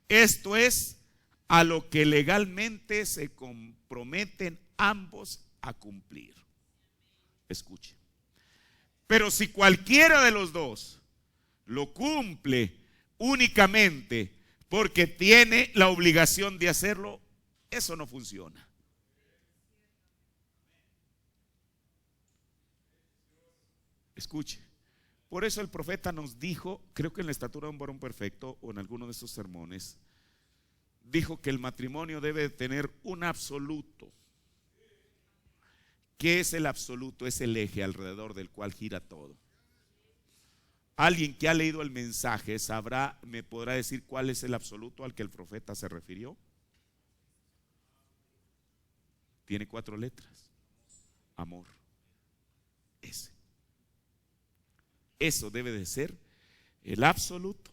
Esto es a lo que legalmente se comprometen ambos a cumplir. Escuche. Pero si cualquiera de los dos lo cumple únicamente porque tiene la obligación de hacerlo, eso no funciona. Escuche. Por eso el profeta nos dijo, creo que en la estatura de un varón perfecto o en alguno de sus sermones, dijo que el matrimonio debe tener un absoluto. ¿Qué es el absoluto? Es el eje alrededor del cual gira todo. Alguien que ha leído el mensaje sabrá, me podrá decir cuál es el absoluto al que el profeta se refirió. Tiene 4 letras. Amor. Ese. Eso debe de ser el absoluto,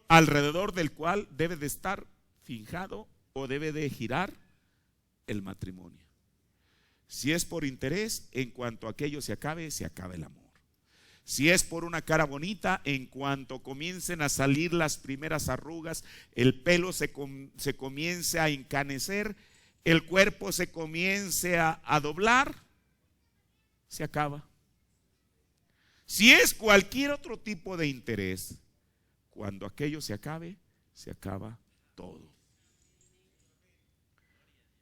alrededor del cual debe de estar fijado o debe de girar el matrimonio. Si es por interés, en cuanto aquello se acabe el amor. Si es por una cara bonita, en cuanto comiencen a salir las primeras arrugas, el pelo se comience a encanecer, el cuerpo se comience a doblar, se acaba. Si es cualquier otro tipo de interés, cuando aquello se acabe, se acaba todo.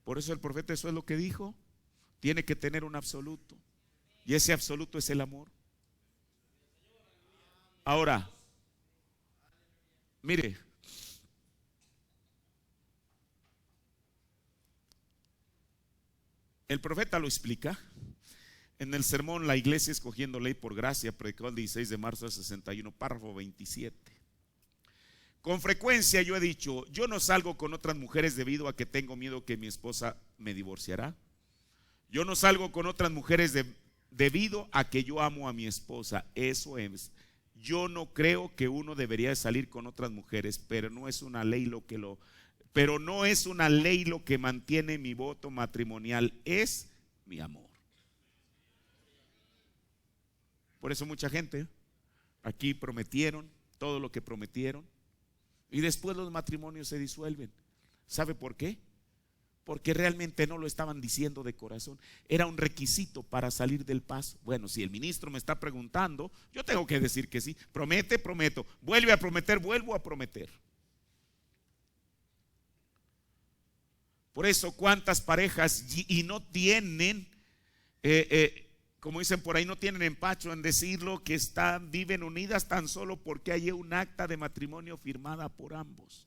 Por eso el profeta, eso es lo que dijo, tiene que tener un absoluto. Y ese absoluto es el amor. Ahora, mire, el profeta lo explica. En el sermón La Iglesia Escogiendo Ley por Gracia, predicó el 16 de marzo del 61, párrafo 27. Con frecuencia yo he dicho: yo no salgo con otras mujeres debido a que tengo miedo que mi esposa me divorciará. Yo no salgo con otras mujeres debido a que yo amo a mi esposa. Eso es. Yo no creo que uno debería salir con otras mujeres, pero no es una ley lo que mantiene mi voto matrimonial, es mi amor. Por eso mucha gente aquí prometieron todo lo que prometieron y después los matrimonios se disuelven. ¿Sabe por qué? Porque realmente no lo estaban diciendo de corazón. Era un requisito para salir del paso. Bueno, si el ministro me está preguntando, yo tengo que decir que sí. Promete, prometo. Vuelve a prometer, vuelvo a prometer. Por eso cuántas parejas y no tienen como dicen por ahí, no tienen empacho en decirlo, que viven unidas tan solo porque hay un acta de matrimonio firmada por ambos.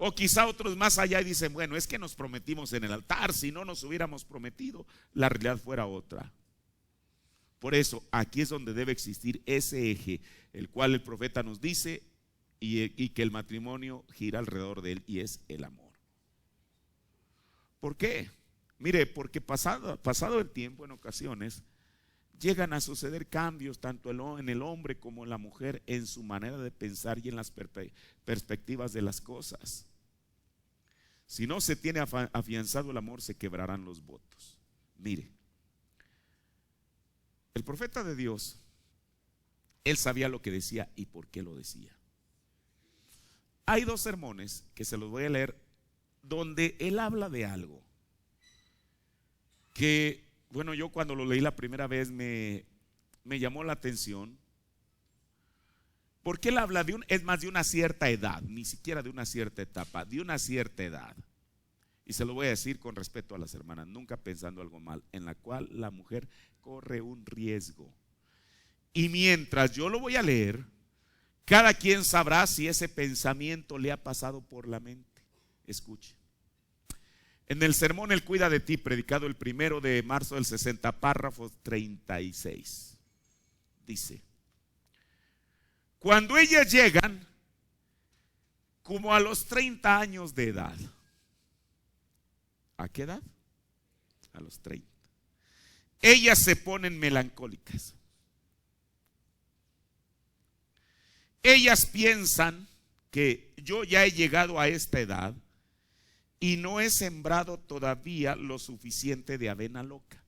O quizá otros más allá y dicen, bueno, es que nos prometimos en el altar, si no nos hubiéramos prometido, la realidad fuera otra. Por eso, aquí es donde debe existir ese eje, el cual el profeta nos dice y que el matrimonio gira alrededor de él, y es el amor. ¿Por qué? Mire, porque pasado el tiempo, en ocasiones llegan a suceder cambios tanto en el hombre como en la mujer, en su manera de pensar y en las perspectivas de las cosas. Si no se tiene afianzado el amor, se quebrarán los votos. Mire, el profeta de Dios, él sabía lo que decía y por qué lo decía. Hay 2 sermones que se los voy a leer, donde él habla de algo que, bueno, yo cuando lo leí la primera vez me llamó la atención, porque él habla es más de una cierta edad, ni siquiera de una cierta etapa, de una cierta edad. Y se lo voy a decir con respeto a las hermanas, nunca pensando algo mal, en la cual la mujer corre un riesgo. Y mientras yo lo voy a leer, cada quien sabrá si ese pensamiento le ha pasado por la mente. Escuche. En el sermón El cuida de ti, predicado el 1 de marzo del 60, párrafo 36, dice: cuando ellas llegan como a los 30 años de edad. ¿A qué edad? A los 30. Ellas se ponen melancólicas. Ellas piensan que yo ya he llegado a esta edad y no he sembrado todavía lo suficiente de avena loca.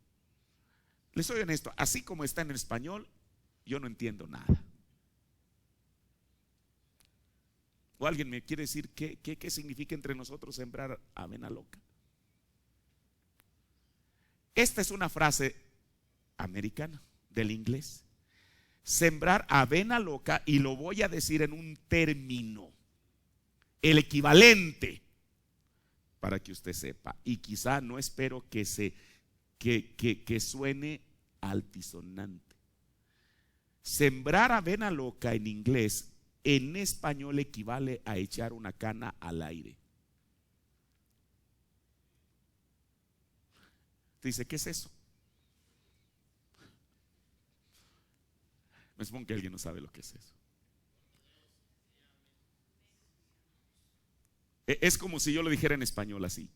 Les soy honesto, así como está en el español, yo no entiendo nada. ¿O alguien me quiere decir qué significa entre nosotros sembrar avena loca? Esta es una frase americana, del inglés. Sembrar avena loca, y lo voy a decir en un término, el equivalente, para que usted sepa, y quizá no espero que suene altisonante. Sembrar avena loca en inglés, en español equivale a echar una cana al aire. Dice, ¿qué es eso? Me supongo que alguien no sabe lo que es eso. Es como si yo lo dijera en español así.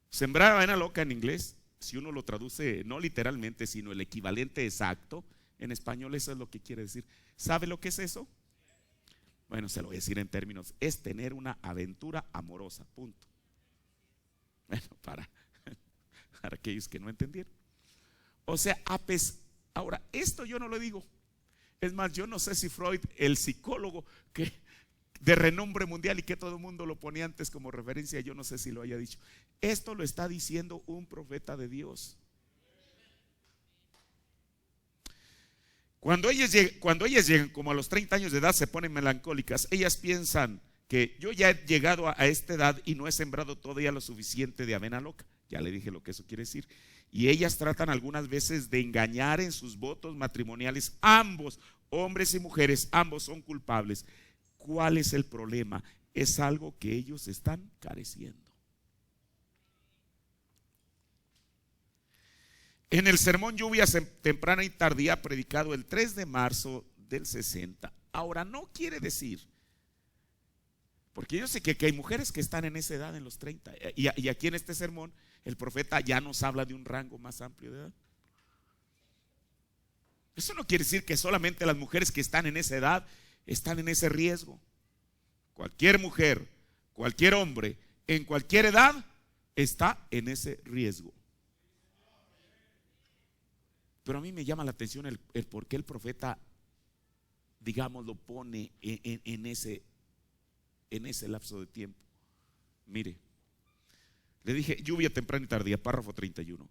Sembrar avena loca en inglés, si uno lo traduce no literalmente, sino el equivalente exacto, en español eso es lo que quiere decir. ¿Sabe lo que es eso? Bueno, se lo voy a decir en términos, es tener una aventura amorosa, punto. Bueno, para aquellos que no entendieron. O sea, ahora, esto yo no lo digo. Es más, yo no sé si Freud, el psicólogo que de renombre mundial y que todo el mundo lo ponía antes como referencia, yo no sé si lo haya dicho. Esto lo está diciendo un profeta de Dios. Cuando ellas llegan como a los 30 años de edad, se ponen melancólicas. Ellas piensan que yo ya he llegado a esta edad y no he sembrado todavía lo suficiente de avena loca. Ya le dije lo que eso quiere decir. Y ellas tratan algunas veces de engañar en sus votos matrimoniales. Ambos, hombres y mujeres, ambos son culpables. ¿Cuál es el problema? Es algo que ellos están careciendo. En el sermón Lluvia temprana y tardía, predicado el 3 de marzo del 60. Ahora, no quiere decir, porque yo sé que hay mujeres que están en esa edad, en los 30, y aquí en este sermón el profeta ya nos habla de un rango más amplio de edad. Eso no quiere decir que solamente las mujeres que están en esa edad están en ese riesgo. Cualquier mujer, cualquier hombre, en cualquier edad está en ese riesgo. Pero a mí me llama la atención el por qué el profeta, digamos, lo pone en ese lapso de tiempo. Mire, le dije lluvia temprana y tardía, párrafo 31.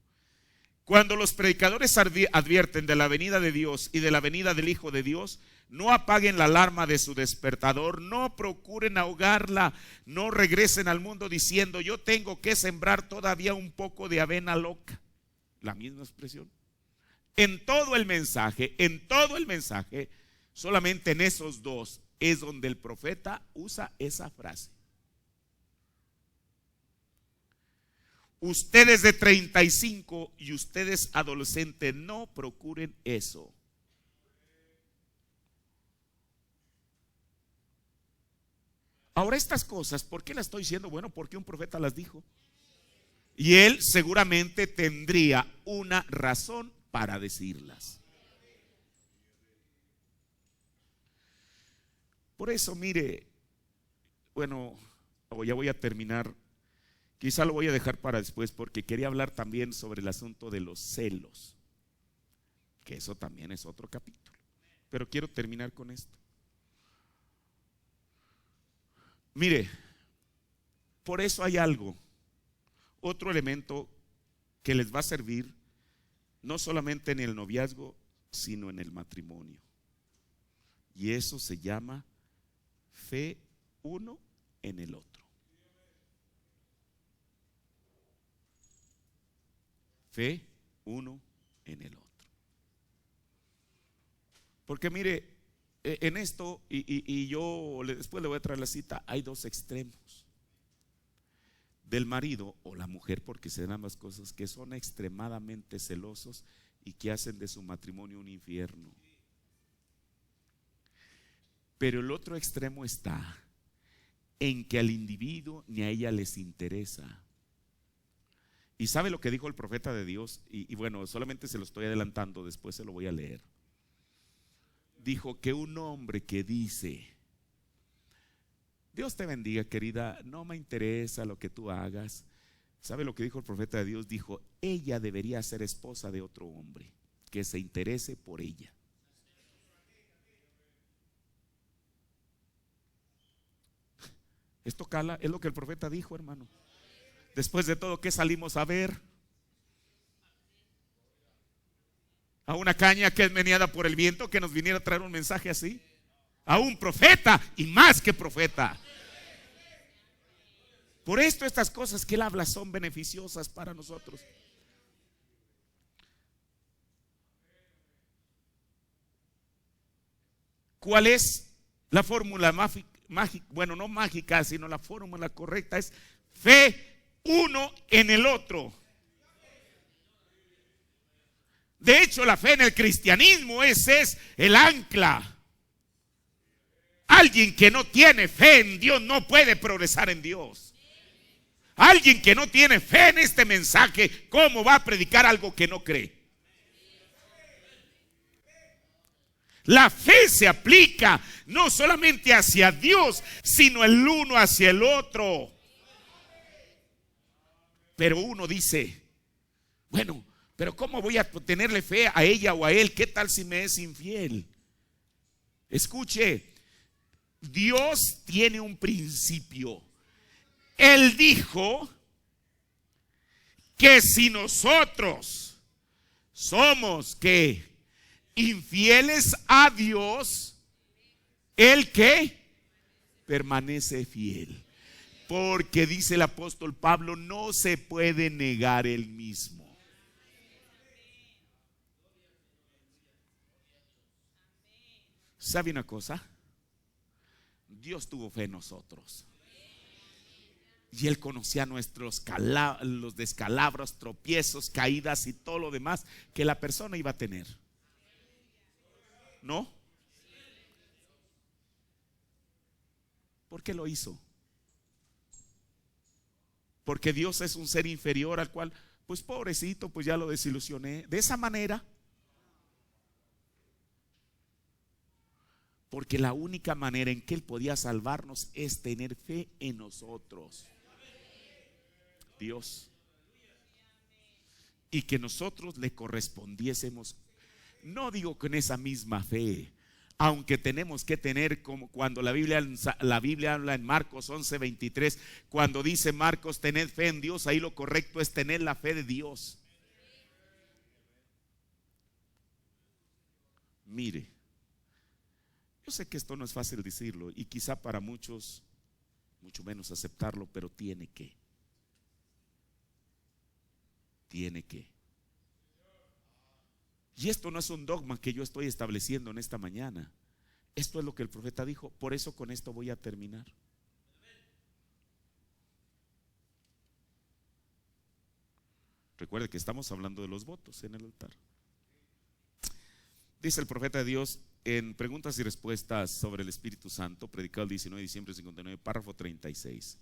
Cuando los predicadores advierten de la venida de Dios y de la venida del Hijo de Dios, no apaguen la alarma de su despertador, no procuren ahogarla, no regresen al mundo diciendo, yo tengo que sembrar todavía un poco de avena loca. La misma expresión. En todo el mensaje, solamente en esos dos es donde el profeta usa esa frase. Ustedes de 35 y ustedes adolescentes, no procuren eso. Ahora estas cosas, ¿por qué las estoy diciendo? Bueno, porque un profeta las dijo. Y él seguramente tendría una razón para decirlas. Por eso, mire, bueno, ya voy a terminar. Quizá lo voy a dejar para después porque quería hablar también sobre el asunto de los celos, que eso también es otro capítulo. Pero quiero terminar con esto. Mire, por eso hay algo, otro elemento que les va a servir no solamente en el noviazgo, sino en el matrimonio. Y eso se llama fe uno en el otro. Fe uno en el otro. Porque mire, en esto, y yo después le voy a traer la cita, hay dos extremos. Del marido o la mujer, porque se dan ambas cosas, que son extremadamente celosos y que hacen de su matrimonio un infierno. Pero el otro extremo está en que al individuo ni a ella les interesa. Y sabe lo que dijo el profeta de Dios, y bueno, solamente se lo estoy adelantando, después se lo voy a leer. Dijo que un hombre que dice: Dios te bendiga, querida, no me interesa lo que tú hagas. ¿Sabe lo que dijo el profeta de Dios? Dijo: ella debería ser esposa de otro hombre que se interese por ella. Esto cala, es lo que el profeta dijo, hermano. Después de todo, ¿qué salimos a ver? A una caña que es meneada por el viento, que nos viniera a traer un mensaje así. A un profeta y más que profeta. Por esto estas cosas que él habla son beneficiosas para nosotros. ¿Cuál es la fórmula mágica? Bueno, no mágica, sino la fórmula correcta es fe uno en el otro. De hecho, la fe en el cristianismo ese es el ancla. Alguien que no tiene fe en Dios no puede progresar en Dios. Alguien que no tiene fe en este mensaje, ¿cómo va a predicar algo que no cree? La fe se aplica no solamente hacia Dios, sino el uno hacia el otro. Pero uno dice: bueno, pero ¿cómo voy a tenerle fe a ella o a él? ¿Qué tal si me es infiel? Escuche, Dios tiene un principio. Él dijo que si nosotros somos que infieles a Dios, Él que permanece fiel. Porque dice el apóstol Pablo, no se puede negar él mismo. ¿Sabe una cosa? Dios tuvo fe en nosotros. Y Él conocía nuestros los descalabros, tropiezos, caídas y todo lo demás que la persona iba a tener. ¿No? ¿Por qué lo hizo? Porque Dios es un ser inferior al cual, pues pobrecito, pues ya lo desilusioné. De esa manera. Porque la única manera en que Él podía salvarnos es tener fe en nosotros. Dios. Y que nosotros le correspondiésemos. No digo con esa misma fe, aunque tenemos que tener, como cuando la Biblia habla en Marcos 11:23, cuando dice Marcos, tened fe en Dios, ahí lo correcto es tener la fe de Dios. Mire, yo sé que esto no es fácil decirlo y quizá para muchos mucho menos aceptarlo, pero tiene que. Y esto no es un dogma que yo estoy estableciendo en esta mañana. Esto es lo que el profeta dijo. Por eso con esto voy a terminar. Recuerde que estamos hablando de los votos en el altar. Dice el profeta de Dios en preguntas y respuestas sobre el Espíritu Santo, predicado el 19 de diciembre del 59, párrafo 36.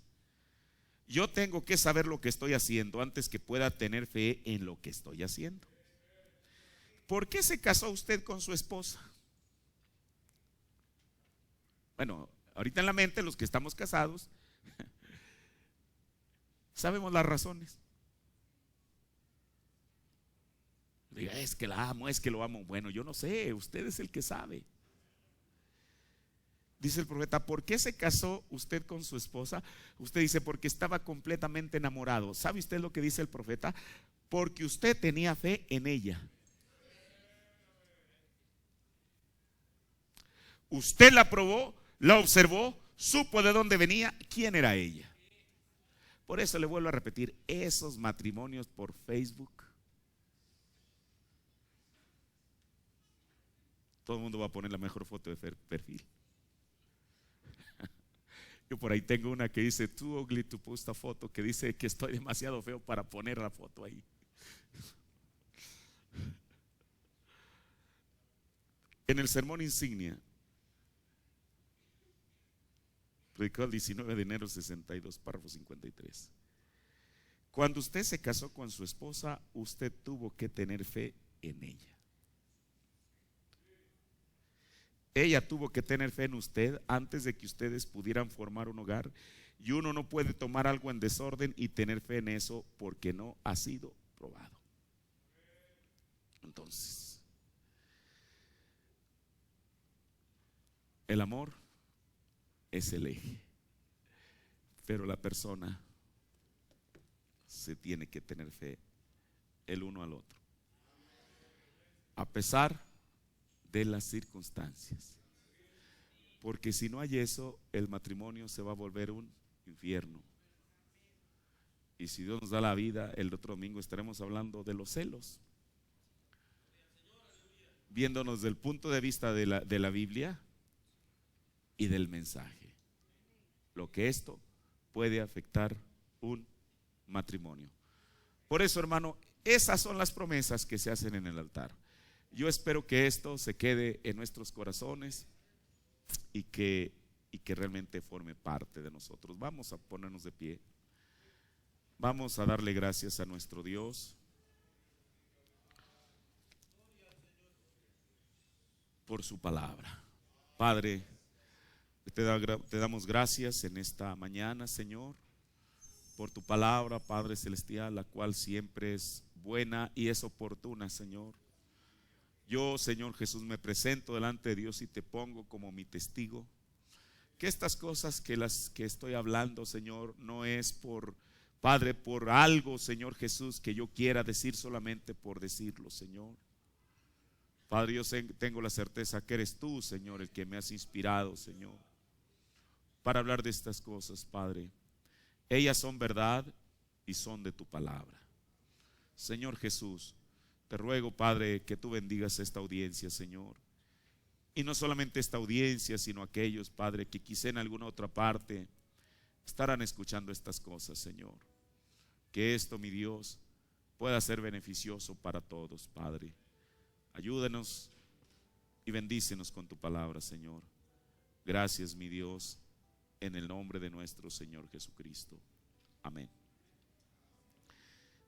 Yo tengo que saber lo que estoy haciendo antes que pueda tener fe en lo que estoy haciendo. ¿Por qué se casó usted con su esposa? Bueno, ahorita en la mente los que estamos casados sabemos las razones. Diga, es que la amo, es que lo amo. Bueno, yo no sé, usted es el que sabe. Dice el profeta, ¿por qué se casó usted con su esposa? Usted dice, porque estaba completamente enamorado. ¿Sabe usted lo que dice el profeta? Porque usted tenía fe en ella. Usted la probó, la observó, supo de dónde venía, quién era ella. Por eso le vuelvo a repetir, esos matrimonios por Facebook, todo el mundo va a poner la mejor foto de perfil. Yo por ahí tengo una que dice, too ugly to post a foto, que dice que estoy demasiado feo para poner la foto ahí. En el sermón insignia, predicado el 19 de enero 62, párrafo 53. Cuando usted se casó con su esposa, usted tuvo que tener fe en ella. Ella tuvo que tener fe en usted antes de que ustedes pudieran formar un hogar. Y uno no puede tomar algo en desorden y tener fe en eso porque no ha sido probado. Entonces, el amor es el eje, pero la persona se tiene que tener fe el uno al otro, a pesar de las circunstancias, porque si no hay eso, el matrimonio se va a volver un infierno. Y si Dios nos da la vida, el otro domingo estaremos hablando de los celos, viéndonos desde el punto de vista de la Biblia y del mensaje, lo que esto puede afectar un matrimonio. Por eso, hermano, esas son las promesas que se hacen en el altar. Yo espero que esto se quede en nuestros corazones y que realmente forme parte de nosotros. Vamos a ponernos de pie. Vamos a darle gracias a nuestro Dios por su palabra. Padre, te damos gracias en esta mañana, Señor, por tu palabra, Padre Celestial, la cual siempre es buena y es oportuna, Señor. Yo, Señor Jesús, me presento delante de Dios y te pongo como mi testigo que estas cosas que las que estoy hablando, Señor, no es por, Padre, por algo, Señor Jesús, que yo quiera decir solamente por decirlo, Señor. Padre, yo tengo la certeza que eres tú, Señor, el que me has inspirado, Señor, para hablar de estas cosas, Padre. Ellas son verdad y son de tu palabra. Señor Jesús, te ruego, Padre, que tú bendigas esta audiencia, Señor. Y no solamente esta audiencia, sino aquellos, Padre, que quizá en alguna otra parte estarán escuchando estas cosas, Señor. Que esto, mi Dios, pueda ser beneficioso para todos, Padre. Ayúdanos y bendícenos con tu palabra, Señor. Gracias, mi Dios, en el nombre de nuestro Señor Jesucristo. Amén.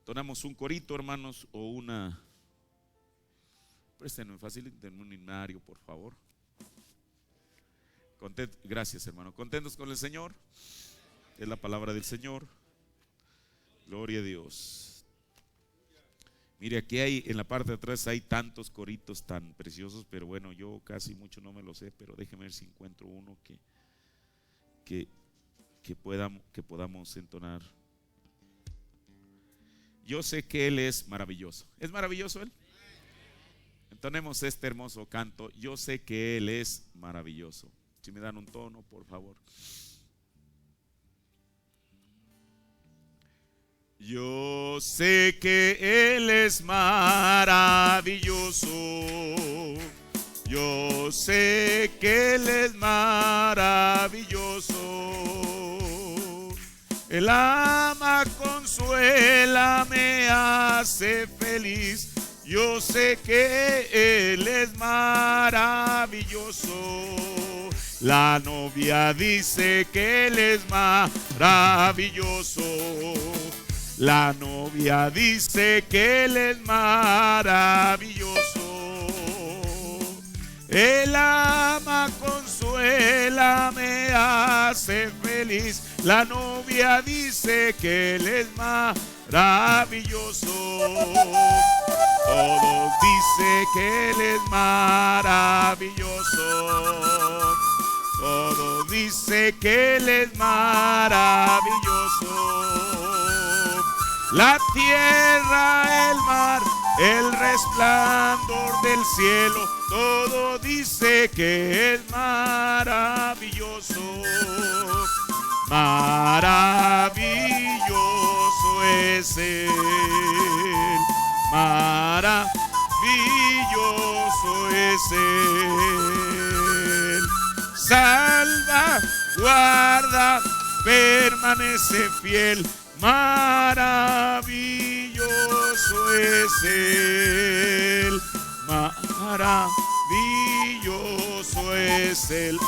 Tomamos un corito, hermanos, o una... Préstenme, faciliten un himnario, por favor. Gracias, hermano. ¿Contentos con el Señor? Es la palabra del Señor. Gloria a Dios. Mire, aquí hay, en la parte de atrás hay tantos coritos tan preciosos, pero bueno, yo casi mucho no me lo sé, pero déjeme ver si encuentro uno que podamos entonar. Yo sé que Él es maravilloso. ¿Es maravilloso Él? Entonemos este hermoso canto. Yo sé que Él es maravilloso. Si me dan un tono, por favor. Yo sé que Él es maravilloso. Yo sé que Él es maravilloso. Él ama, consuela, me hace feliz. Yo sé que Él es maravilloso. La novia dice que Él es maravilloso. La novia dice que Él es maravilloso. Él ama, consuela, me hace feliz. La novia dice que Él es maravilloso. Todos dicen que Él es maravilloso. Todos dicen que Él es maravilloso. La tierra, el mar, el resplandor del cielo, todo dice que es maravilloso. Maravilloso es Él. Maravilloso es Él. Salva, guarda, permanece fiel. Maravilloso es Él. Maravilloso es Él.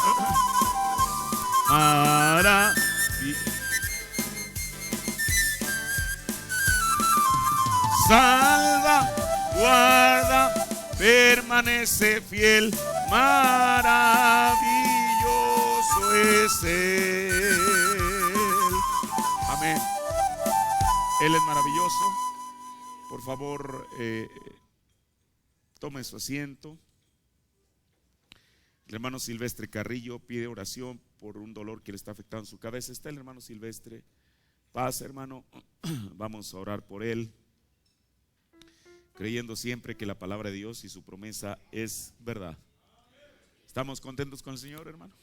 Salva, guarda, permanece fiel. Maravilloso es Él. Amén. Él es maravilloso. Por favor, tome su asiento. El hermano Silvestre Carrillo pide oración por un dolor que le está afectando su cabeza. ¿Está el hermano Silvestre? Paz, hermano. Vamos a orar por él, creyendo siempre que la palabra de Dios y su promesa es verdad. ¿Estamos contentos con el Señor, hermano?